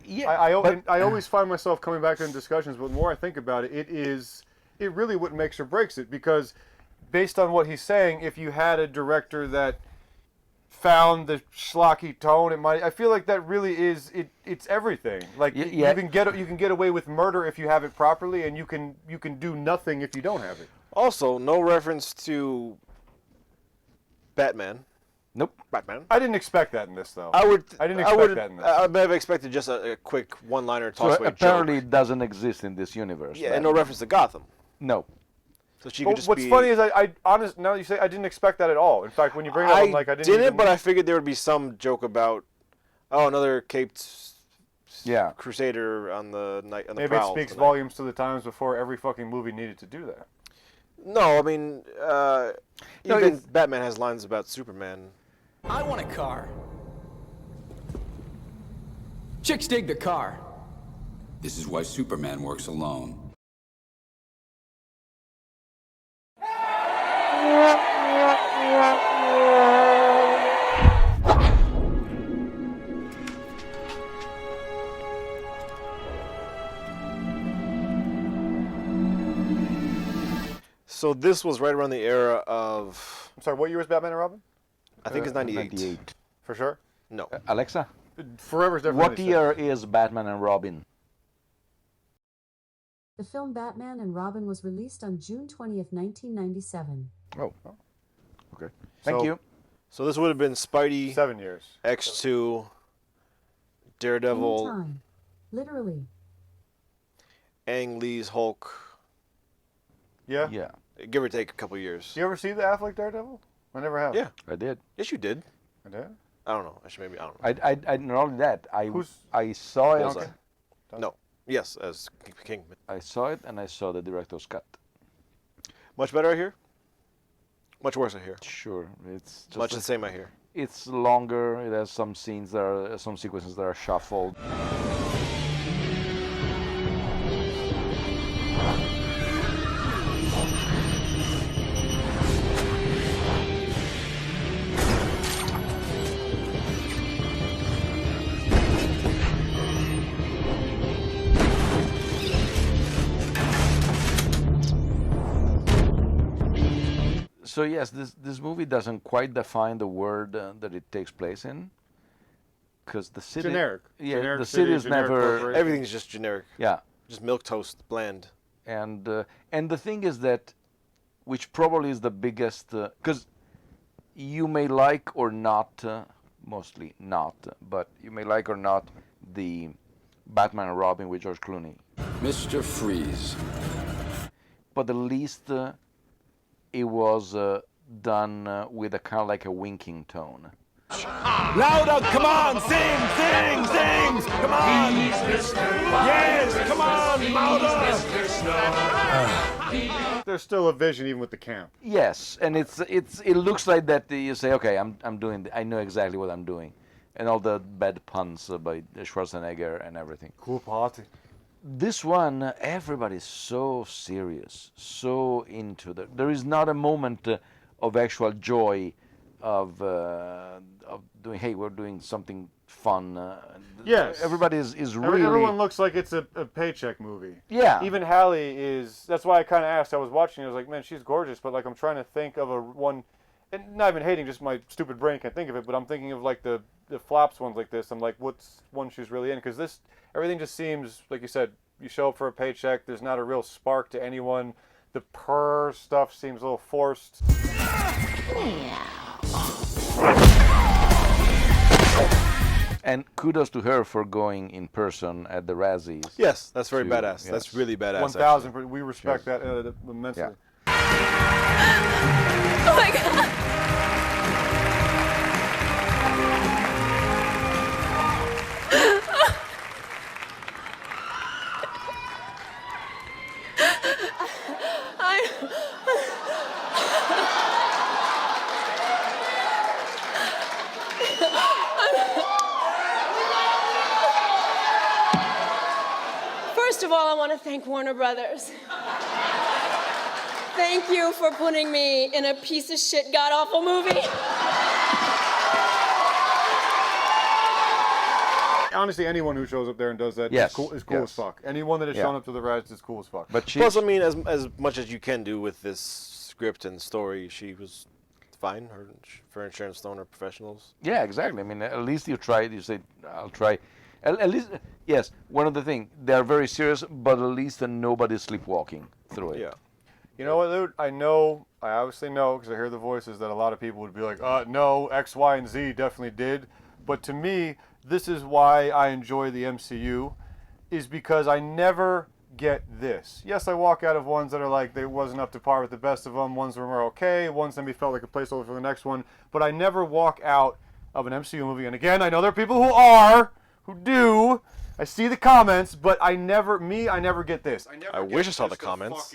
Yeah. I always find myself coming back to in discussions, but the more I think about it, it really what makes or breaks it. Because based on what he's saying, if you had a director that found the schlocky tone, I feel like that really is it's everything. Like you can get away with murder if you have it properly, and you can do nothing if you don't have it. Also, no reference to Batman. Nope. Batman. I didn't expect that in this, though. I didn't expect that in this. I may have expected just a quick one-liner toss away apparently joke. it doesn't exist in this universe. Yeah, and no reference to Gotham. No. So she could just what's funny is honest. Now that you say, I didn't expect that at all. In fact, when you bring it up, I'm like, I didn't. But I figured there would be some joke about, another caped crusader on the night on the Maybe it prowl speaks tonight. volumes to the times before every fucking movie needed to do that. No, I mean, even Batman has lines about Superman. I want a car. Chicks dig the car. This is why Superman works alone. So this was right around the era of... I'm sorry, what year was Batman and Robin? I think it's 98. 98. For sure? No. Alexa? Forever's definitely What year is Batman and Robin? The film Batman and Robin was released on June 20th, 1997. Oh. Okay. Thank you. So this would have been Spidey... 7 years. X2, Daredevil... Time. Literally. Ang Lee's Hulk... Yeah? Yeah. Give or take a couple years. You ever see the Affleck Daredevil? I never have. Yeah. I did. Yes, you did. I did? I don't know. Actually, maybe, I don't know. I not only that, I saw it. Bullseye. No. Yes, as Kingpin. I saw it and I saw the director's cut. Much better I hear? Much worse I hear? Sure. It's just much the same I hear. It's longer. It has some scenes that are some sequences that are shuffled. So yes, this movie doesn't quite define the world that it takes place in, because the city. Generic. Yeah, Generic the city, city is generic never. corporation. Everything's just generic. Yeah. Just milquetoast, bland. And the thing is that, which probably is the biggest, because you may like or not, mostly not, but you may like or not the Batman and Robin with George Clooney. Mr. Freeze. But at least it was done with a kind of like a winking tone. Louder, come on, sing, come on! Yes, come on, louder! There's still a vision even with the camp. Yes, and it looks like that you say, okay, I'm doing, I know exactly what I'm doing, and all the bad puns by Schwarzenegger and everything. Cool party. This one, everybody's so serious, so into the. There is not a moment of actual joy of doing. Hey, we're doing something fun. Yes. Everybody is really. Everyone looks like it's a paycheck movie. Yeah. Even Hallie is. That's why I kind of asked. I was watching. I was like, man, she's gorgeous. But like, I'm trying to think of one, and not even hating. Just my stupid brain can't think of it. But I'm thinking of like the Flaps ones like this. I'm like, what's one she's really in? Because this everything just seems like you said. You show up for a paycheck. There's not a real spark to anyone. The purr stuff seems a little forced. And kudos to her for going in person at the Razzies. Yes, that's very badass. Yes. That's really badass. 1,000. We respect that immensely. Yeah. Oh my god! First of all, I want to thank Warner Brothers. Thank you for putting me in a piece of shit, god-awful movie. Honestly, anyone who shows up there and does that Yes, is cool yes. as fuck. Anyone that has shown up to the Razzies is cool as fuck. But Plus, I mean, as much as you can do with this script and story, she was fine. Her and Sharon Stone are professionals. Yeah, exactly. I mean, at least you tried. You say, I'll try. At least, yes. One of the things they are very serious, but at least nobody's sleepwalking through it. Yeah. You know what, dude? I obviously know, because I hear the voices that a lot of people would be like, no, X, Y, and Z definitely did. But to me, this is why I enjoy the MCU, is because I never get this. Yes, I walk out of ones that are like, they wasn't up to par with the best of them. Ones were okay. Ones maybe felt like a placeholder for the next one. But I never walk out of an MCU movie. And again, I know there are people who do. I see the comments, but I never get this. I wish I saw the comments.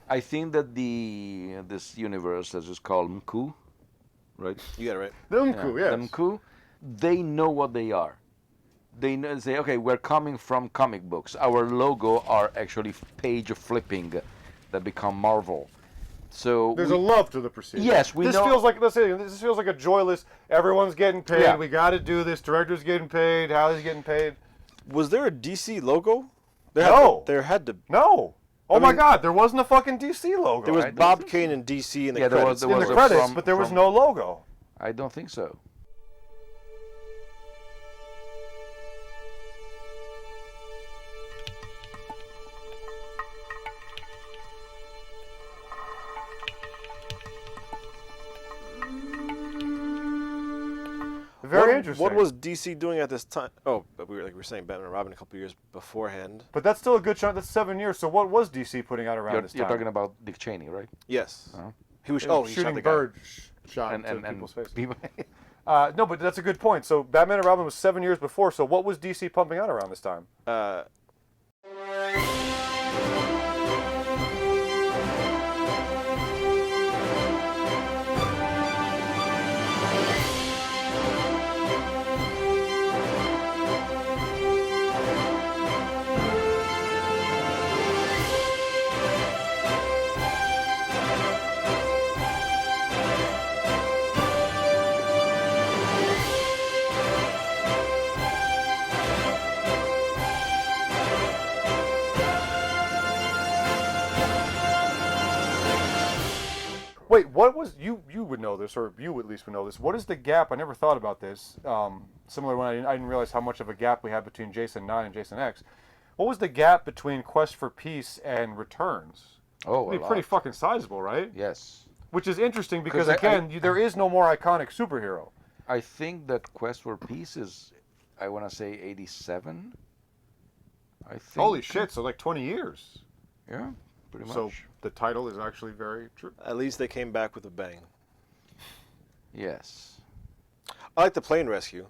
I think that this universe, as it's called Mku, right? You got it right. The Mku, yes. The Mku, they know what they are. They say, okay, we're coming from comic books. Our logo are actually page flipping that become Marvel. So there's a love to the procedure. Yes, we this know. Feels like, let's say, this feels like a joyless. Everyone's getting paid. Yeah. We got to do this. Director's getting paid. Hallie's getting paid. Was there a DC logo? There had to. No. Oh my God! There wasn't a fucking DC logo. There was Bob Kane and DC in the credits. There was in the credits, but there was no logo. I don't think so. Very interesting. What was DC doing at this time? Oh, but we were saying Batman and Robin a couple years beforehand. But that's still a good chunk. That's 7 years. So what was DC putting out around this time? You're talking about Dick Cheney, right? Yes. He was shooting shot the bird guy. shot And into people's faces. people- No, but that's a good point. So Batman and Robin was 7 years before. So what was DC pumping out around this time? Wait, what was you would know this, or you at least would know this. What is the gap? I never thought about this. Similar when I didn't realize how much of a gap we had between Jason 9 and Jason X. What was the gap between Quest for Peace and Returns? Oh, It'd be pretty fucking sizable, right? Yes. Which is interesting because again, there is no more iconic superhero. I think that Quest for Peace is, I want to say 87. I think. Holy shit! So like 20 years. Yeah, pretty much. So the title is actually very true. At least they came back with a bang. Yes. I like the plane rescue.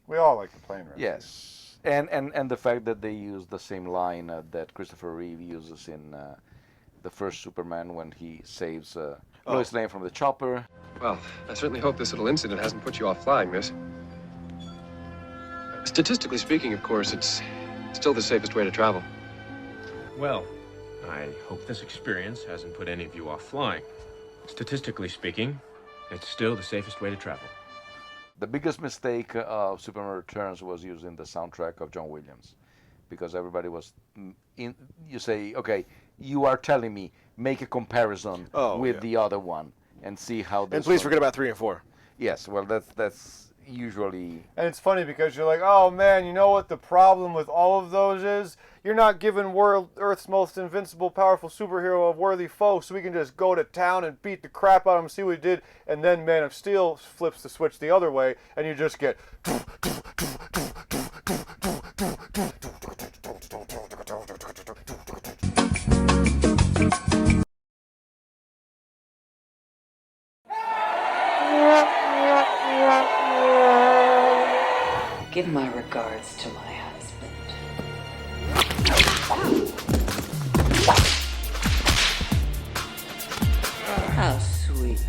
We all like the plane rescue. Yes, and the fact that they use the same line that Christopher Reeve uses in the first Superman when he saves Lois Lane from the chopper. Well, I certainly hope this little incident hasn't put you off flying, miss. Statistically speaking, of course, it's still the safest way to travel. Well, I hope this experience hasn't put any of you off flying. Statistically speaking, it's still the safest way to travel. The biggest mistake of Superman Returns was using the soundtrack of John Williams, because everybody was you say, okay, you are telling me, make a comparison with the other one and see how this. And please forget about 3 and 4. Yes, well, that's usually. And it's funny because you're like, oh man, you know what the problem with all of those is? You're not giving Earth's most invincible, powerful superhero a worthy foe, so we can just go to town and beat the crap out of him, see what he did, and then Man of Steel flips the switch the other way, and you just get. Give my regards to my husband. How sweet.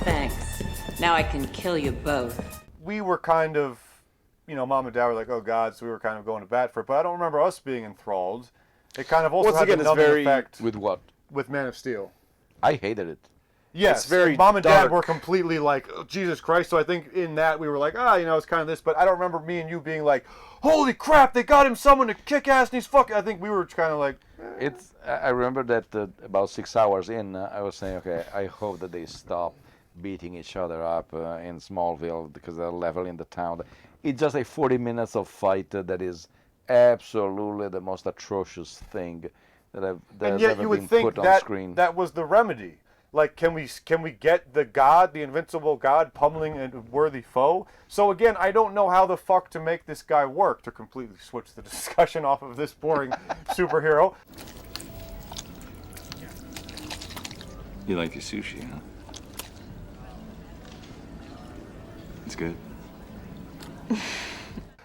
Thanks. Now I can kill you both. We were kind of, Mom and Dad were like, oh God, so we were kind of going to bat for it, but I don't remember us being enthralled. It kind of also had another effect. With what? With Man of Steel. I hated it. Yes, Mom and Dad were completely like, oh, Jesus Christ. So I think in that we were like, it's kind of this. But I don't remember me and you being like, holy crap, they got him someone to kick ass and he's fucking. I think we were kind of like. I remember that about 6 hours in, I was saying, okay, I hope that they stop beating each other up in Smallville because they're leveling the town. It's just a 40 minutes of fight that is absolutely the most atrocious thing that has ever been put on screen. That was the remedy. Like, can we get the invincible God, pummeling a worthy foe? So again, I don't know how the fuck to make this guy work, to completely switch the discussion off of this boring superhero. You like your sushi, huh? It's good.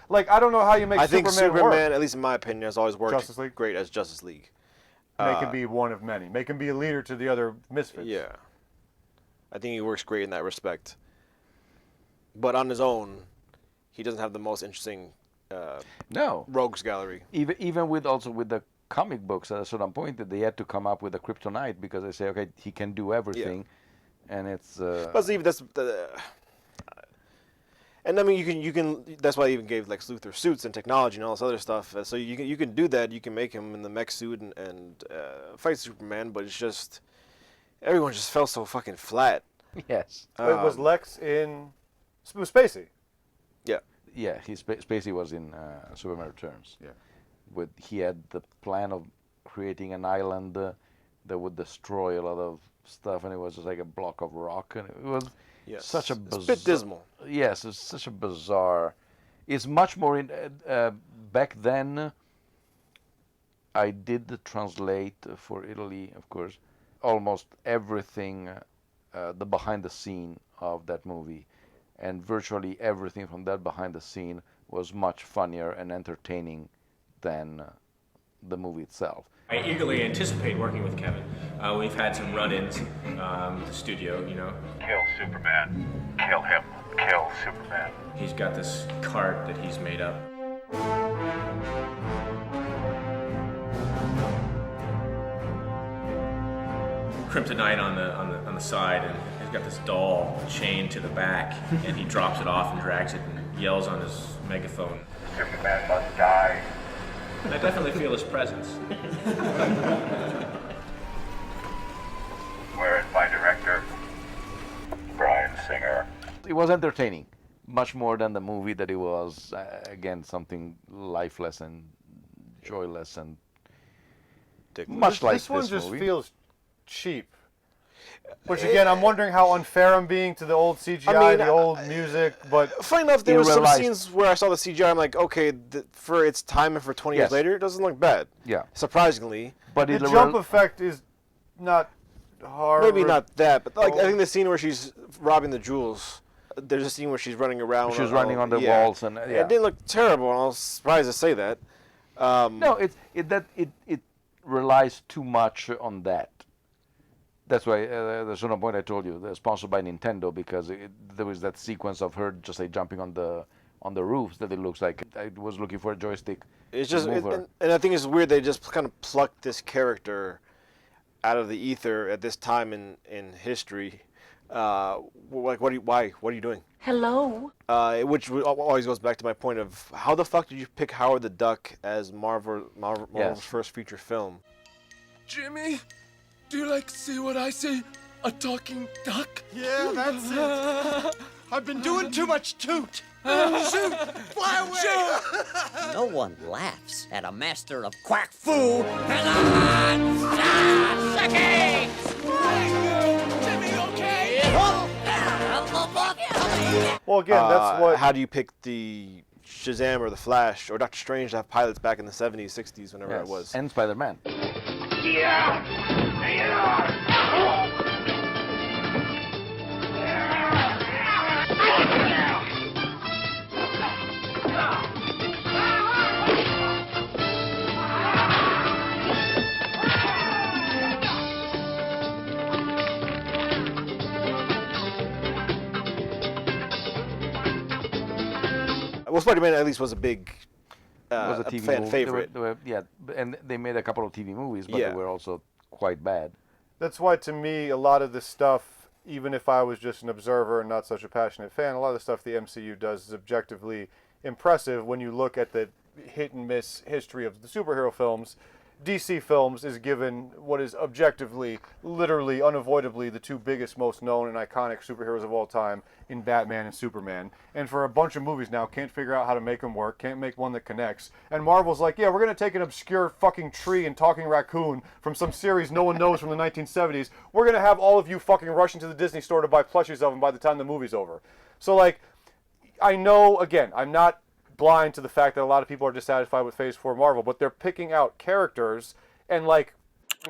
Like, I don't know how you make Superman work. I think Superman, at least in my opinion, has always worked great as Justice League. Make him be one of many. Make him be a leader to the other misfits. Yeah. I think he works great in that respect. But on his own, he doesn't have the most interesting rogues gallery. Even with the comic books, at a certain point, that they had to come up with a Kryptonite because they say, okay, he can do everything. Yeah. And it's... But Steve, that's... And I mean, you can. That's why I even gave Lex Luthor suits and technology and all this other stuff. So you can do that. You can make him in the mech suit and fight Superman. But it's just everyone just felt so fucking flat. Yes. Was Lex in Spacey? Yeah. Yeah. Spacey was in Superman Returns. Yeah. He had the plan of creating an island that would destroy a lot of stuff, and it was just like a block of rock, and it was. Yes. Such a bizarre. It's a bit dismal. Yes, it's such a bizarre. It's much more back then. I did translate for Italy, of course, almost everything, the behind the scene of that movie, and virtually everything from that behind the scene was much funnier and entertaining than the movie itself. I eagerly anticipate working with Kevin. We've had some run-ins at the studio, Kill Superman. Kill him. Kill Superman. He's got this cart that he's made up. Kryptonite on the side, and he's got this doll chained to the back, and he drops it off and drags it and yells on his megaphone. Superman must die. I definitely feel his presence. Where is my director? Bryan Singer. It was entertaining, much more than the movie that it was, again, something lifeless and joyless and much like this one movie. just feels cheap. Which again, I'm wondering how unfair I'm being to the old CGI, the old music, but funny enough, there were some scenes where I saw the CGI, I'm like, okay, for its time and for 20 years later, it doesn't look bad. Yeah. Surprisingly. But the jump effect is not hard. Maybe not that, but like I think the scene where she's robbing the jewels, there's a scene where she's running around. She's running on the walls, and it didn't look terrible, and I was surprised to say that. No, it relies too much on that. That's why at a certain point I told you they're sponsored by Nintendo, because there was that sequence of her just like jumping on the roofs that it looks like I was looking for a joystick. It's just, and I think it's weird they just kind of plucked this character out of the ether at this time in history. Like, why? What are you doing? Hello. Which always goes back to my point of how the fuck did you pick Howard the Duck as Marvel's first feature film? Jimmy, do you like to see what I see? A talking duck? Yeah, that's it. I've been doing too much toot. Shoot! Fly away! No one laughs at a master of quack fu and a hot second! Jimmy, okay? Well, again, that's what. How do you pick the Shazam or the Flash or Doctor Strange to have pilots back in the 70s, 60s, whenever it was? And Spider-Man. Well, Spider-Man at least was a big was a TV fan movie. favorite. And they made a couple of TV movies, but they were also quite bad. That's why, to me, a lot of the stuff, even if I was just an observer and not such a passionate fan, a lot of the stuff the MCU does is objectively impressive when you look at the hit and miss history of the superhero films. DC films is given what is objectively, literally, unavoidably the two biggest, most known and iconic superheroes of all time in Batman and Superman. And for a bunch of movies now, can't figure out how to make them work, can't make one that connects. And Marvel's like, yeah, we're going to take an obscure fucking tree and talking raccoon from some series no one knows from the 1970s. We're going to have all of you fucking rush into the Disney store to buy plushies of them by the time the movie's over. So, like, I know, again, I'm not blind to the fact that a lot of people are dissatisfied with Phase 4 Marvel, but they're picking out characters, and like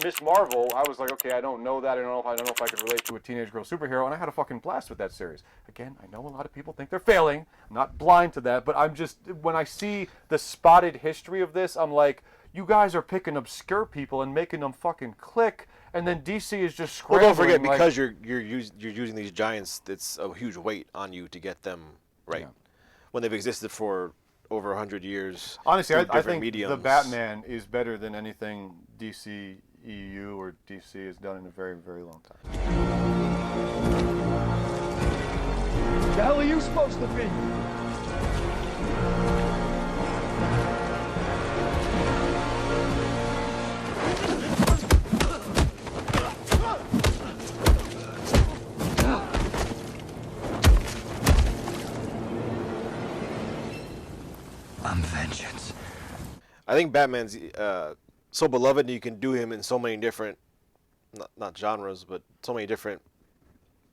Miss Marvel, I was like, okay, I don't know that, I don't know if I could relate to a teenage girl superhero, and I had a fucking blast with that series. Again, I know a lot of people think they're failing, I'm not blind to that, but I'm just, when I see the spotted history of this, I'm like, you guys are picking obscure people and making them fucking click, and then DC is just scrambling. Well, don't forget, because you're using these giants, it's a huge weight on you to get them right. When they've existed for over 100 years. Honestly, I think mediums. The Batman is better than anything DC EU or DC has done in a very, very long time. The hell are you supposed to be? I'm vengeance. I think Batman's so beloved, and you can do him in so many different, not genres, but so many different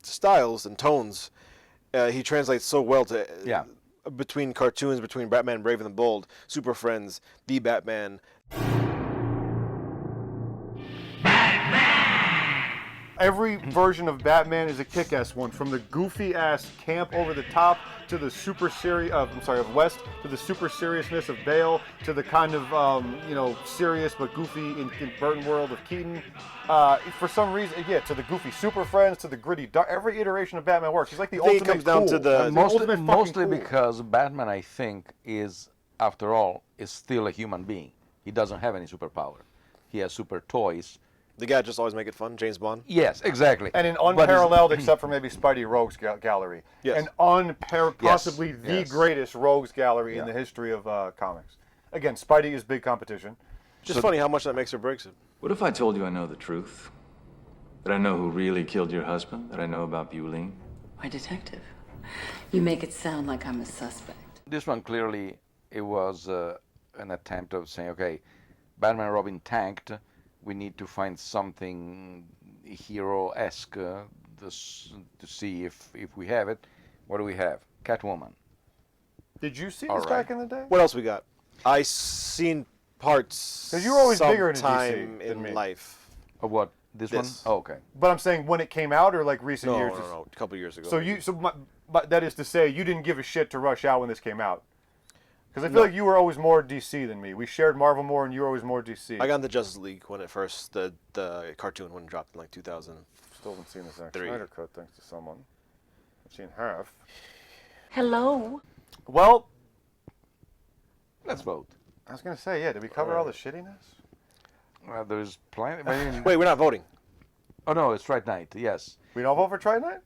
styles and tones. He translates so well to between cartoons, between Batman, Brave and the Bold, Super Friends, The Batman. Every version of Batman is a kick-ass one, from the goofy-ass camp over the top to the super serious, of West, to the super seriousness of Bale, to the kind of, serious but goofy in Burton world of Keaton. For some reason, to the goofy Super Friends, to the gritty dark. Every iteration of Batman works. He's like the ultimate comes down cool. to the mostly because Batman, I think, is after all, is still a human being. He doesn't have any superpower. He has super toys. The guy just always make it fun, James Bond. Yes, exactly. And an unparalleled, except for maybe Spidey Rogues Gallery. Yes. An possibly the greatest Rogues Gallery in the history of comics. Again, Spidey is big competition. Just funny how much that makes or breaks it. What if I told you I know the truth? That I know who really killed your husband? That I know about Buline? Why, detective? You make it sound like I'm a suspect. This one clearly, it was an attempt of saying, okay, Batman and Robin tanked. We need to find something hero-esque to see if we have it. What do we have? Catwoman. Did you see this back in the day? What else we got? I seen parts. Because you were always bigger in DC sometime than me. in life. Of what? This one? Oh, okay. But I'm saying when it came out or like recent years? No, a couple years ago. But that is to say, you didn't give a shit to rush out when this came out. Because I feel like you were always more DC than me. We shared Marvel more, and you were always more DC. I got into Justice League when it first, the cartoon when it dropped in like 2000. Still haven't seen this Zack Snyder cut, thanks to someone. I've seen half. Hello? Well, let's vote. I was going to say, yeah, did we cover all the shittiness? Well, there's plenty. Wait, we're not voting. Oh, no, it's Trite Nite, yes. We don't vote for Trite Nite?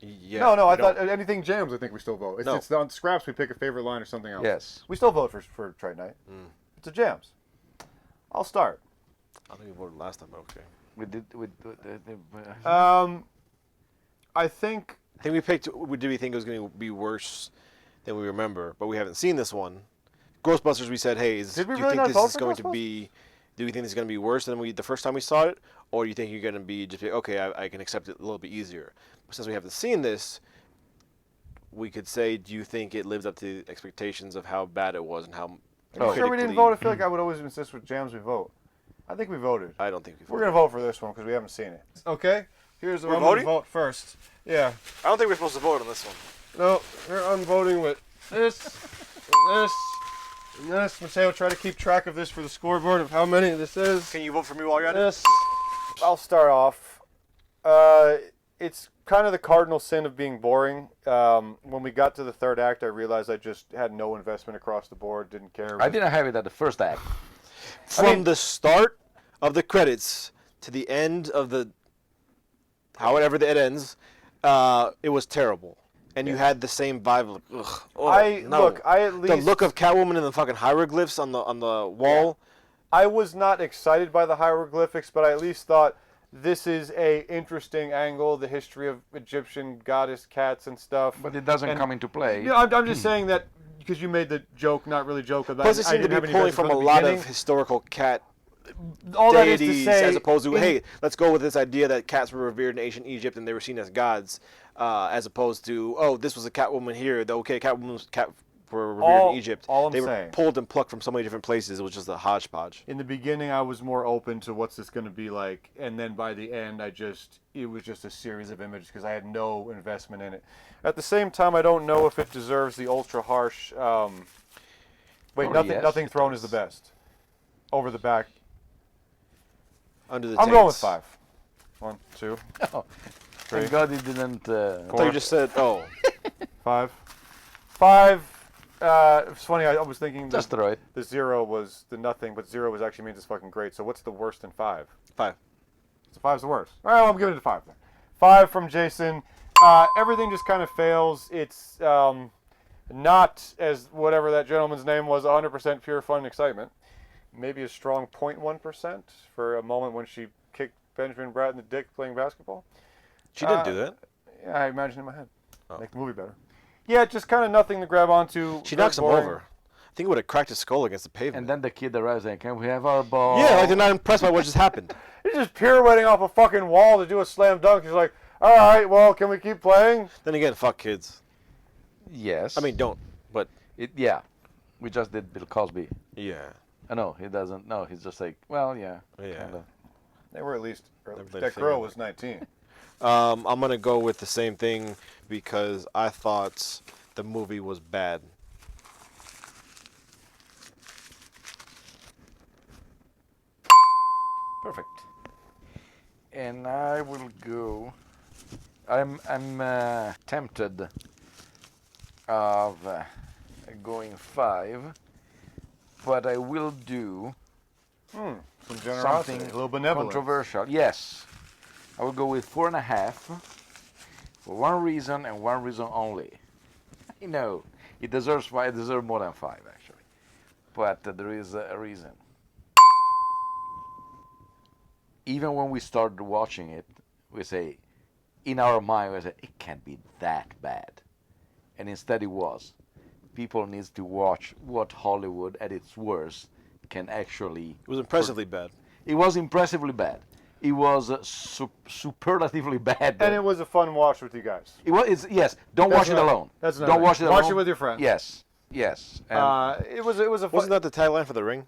Yeah. No, I thought anything jams, I think we still vote. No. It's on Scraps, we pick a favorite line or something else. Yes. We still vote for Trite Nite. It's a jams. I'll start. I think we voted last time, but okay. We did. I think we picked. Did we think it was going to be worse than we remember? But we haven't seen this one. Ghostbusters. We said, hey, do you think this is going to be? Do we think this is going to be worse than the first time we saw it, or do you think you're going to be just okay? I can accept it a little bit easier. But since we haven't seen this, we could say, do you think it lives up to the expectations of how bad it was and how? I'm sure we didn't vote. I feel like I would always insist with jams we vote. I think we voted. I don't think we voted. We're going to vote for this one because we haven't seen it. Okay? Here's the one. We're going to vote first. Yeah. I don't think we're supposed to vote on this one. No, I'm voting with this, and this, and this. Mateo, try to keep track of this for the scoreboard of how many this is. Can you vote for me while you're at it? This. I'll start off. It's kind of the cardinal sin of being boring. When we got to the third act, I realized I just had no investment across the board, didn't care. I didn't have it at the first act. From the start of the credits to the end of the, however it ends, it was terrible. And you had the same vibe of, ugh. Oh, I at least the look of Catwoman and the fucking hieroglyphs on the wall. I was not excited by the hieroglyphics, but I at least thought this is a interesting angle, the history of Egyptian goddess cats and stuff. But it doesn't come into play. You know, I'm just saying that because you made the joke, not really joke about. Plus, it seemed to be pulling from a lot of historical cat all deities, that is to say, as opposed to, hey, let's go with this idea that cats were revered in ancient Egypt and they were seen as gods, as opposed to, oh, this was a Catwoman here. Okay, Catwoman were revered in Egypt. They were pulled and plucked from so many different places. It was just a hodgepodge. In the beginning, I was more open to what's this going to be like, and then by the end, it was just a series of images because I had no investment in it. At the same time, I don't know if it deserves the ultra harsh. Nothing thrown is the best. Over the back. Under the I'm going with 5. 1, 2, 3. Thank God he didn't. I thought you just said 5. 5. It's funny. I was thinking just right. The 0 was the nothing, but 0 was actually means it's fucking great. So what's the worst in 5? 5. So 5's the worst. All right, well, I'm giving it a 5 then. 5 from Jason. Everything just kind of fails. It's not, as whatever that gentleman's name was, 100% pure fun and excitement. Maybe a strong 0.1% for a moment when she kicked Benjamin Bratt in the dick playing basketball. She didn't do that. Yeah, I imagine in my head. Make the movie better. Yeah, just kind of nothing to grab onto. She knocks him over. I think it would have cracked his skull against the pavement. And then the kid arrives and, can we have our ball? Yeah, like they're not impressed by what just happened. He's just pirouetting off a fucking wall to do a slam dunk. He's like, all right, well, can we keep playing? Then again, fuck kids. Yes. I mean, don't. But yeah, we just did Bill Cosby. Yeah. No, he doesn't. No, he's just like, well, yeah. Yeah. Kinda. They were at least. That girl was 19. I'm gonna go with the same thing because I thought the movie was bad. Perfect. And I will go. I'm tempted of going 5 but I will do some generosity, something a little benevolence. controversial. Yes, I will go with 4.5 for one reason and one reason only. I know it deserves 5. It deserves more than 5 actually, but there is a reason. Even when we started watching it, we say, in our mind, we say it can't be that bad, and instead it was. People need to watch what Hollywood at its worst can actually. It was impressively bad. It was impressively bad. It was superlatively bad. And it was a fun watch with you guys. It was. Yes. Don't watch it alone. That's don't watch it alone. Watch it with your friends. Yes. Yes. It was a. Wasn't that the tagline for The Ring?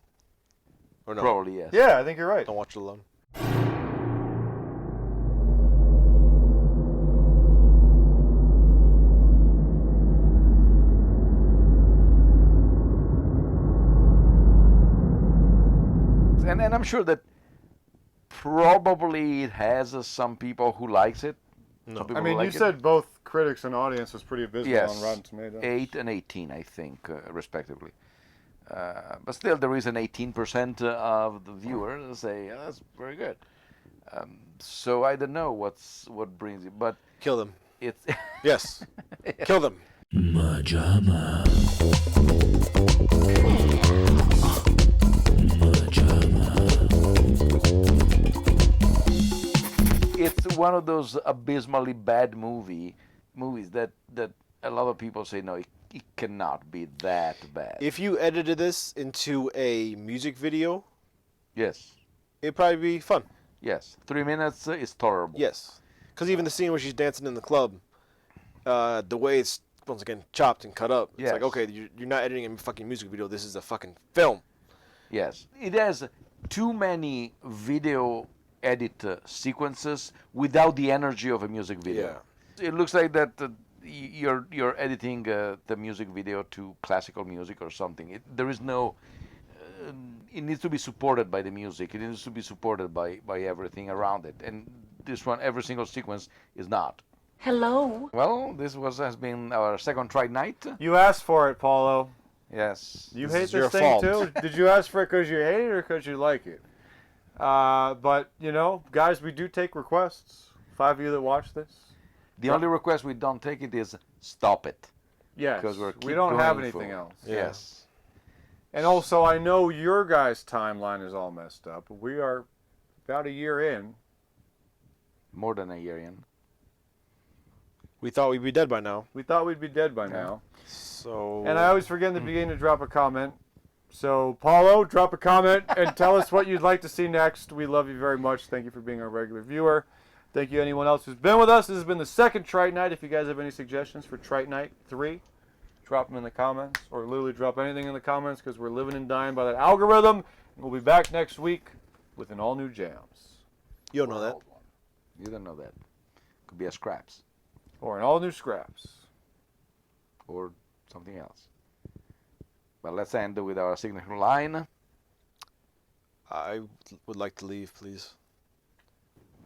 Or no? Probably yes. Yeah, I think you're right. Don't watch it alone. And I'm sure that probably it has some people who likes it. No. I mean, you said both critics and audience was pretty abysmal yes, on Rotten Tomatoes. 8 and 18, I think, respectively. But still, there is an 18% of the viewers say that's very good. So I don't know what brings it, but kill them. It's yes, kill them. MaJaMa. It's one of those abysmally bad movies that a lot of people say no, it cannot be that bad. If you edited this into a music video, yes, it'd probably be fun. Yes, 3 minutes is tolerable. Yes, because even the scene where she's dancing in the club, the way it's once again chopped and cut up, it's yes. like okay, you're not editing a fucking music video. This is a fucking film. Yes, it has too many video edit sequences without the energy of a music video. Yeah. It looks like that you're editing the music video to classical music or something. There is no. It needs to be supported by the music. It needs to be supported by everything around it. And this one, every single sequence is not. Hello. Well, this has been our second Trite Nite. You asked for it, Paulo. Yes. You hate this thing too? Did you ask for it because you hate it or because you like it? But, you know, guys, we do take requests. 5 of you that watch this. The only request we don't take it is stop it. Yes, because we don't have anything else. Yes. And also, I know your guys' timeline is all messed up. We are about a year in. More than a year in. We thought we'd be dead by now. We thought we'd be dead by now. So. And I always forget in the beginning to drop a comment. So, Paulo, drop a comment and tell us what you'd like to see next. We love you very much. Thank you for being our regular viewer. Thank you anyone else who's been with us. This has been the second Trite Nite. If you guys have any suggestions for Trite Nite 3, drop them in the comments. Or literally drop anything in the comments because we're living and dying by that algorithm. And we'll be back next week with an all-new Jams. You don't know that. You don't know that. Could be a Scraps. Or an all-new Scraps. Or something else. But let's end with our signature line. I would like to leave, please.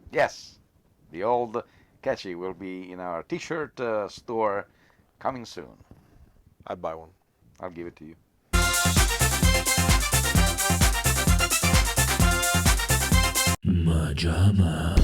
Yes. The old catchy will be in our t-shirt store coming soon. I'd buy one. I'll give it to you. MaJaMa.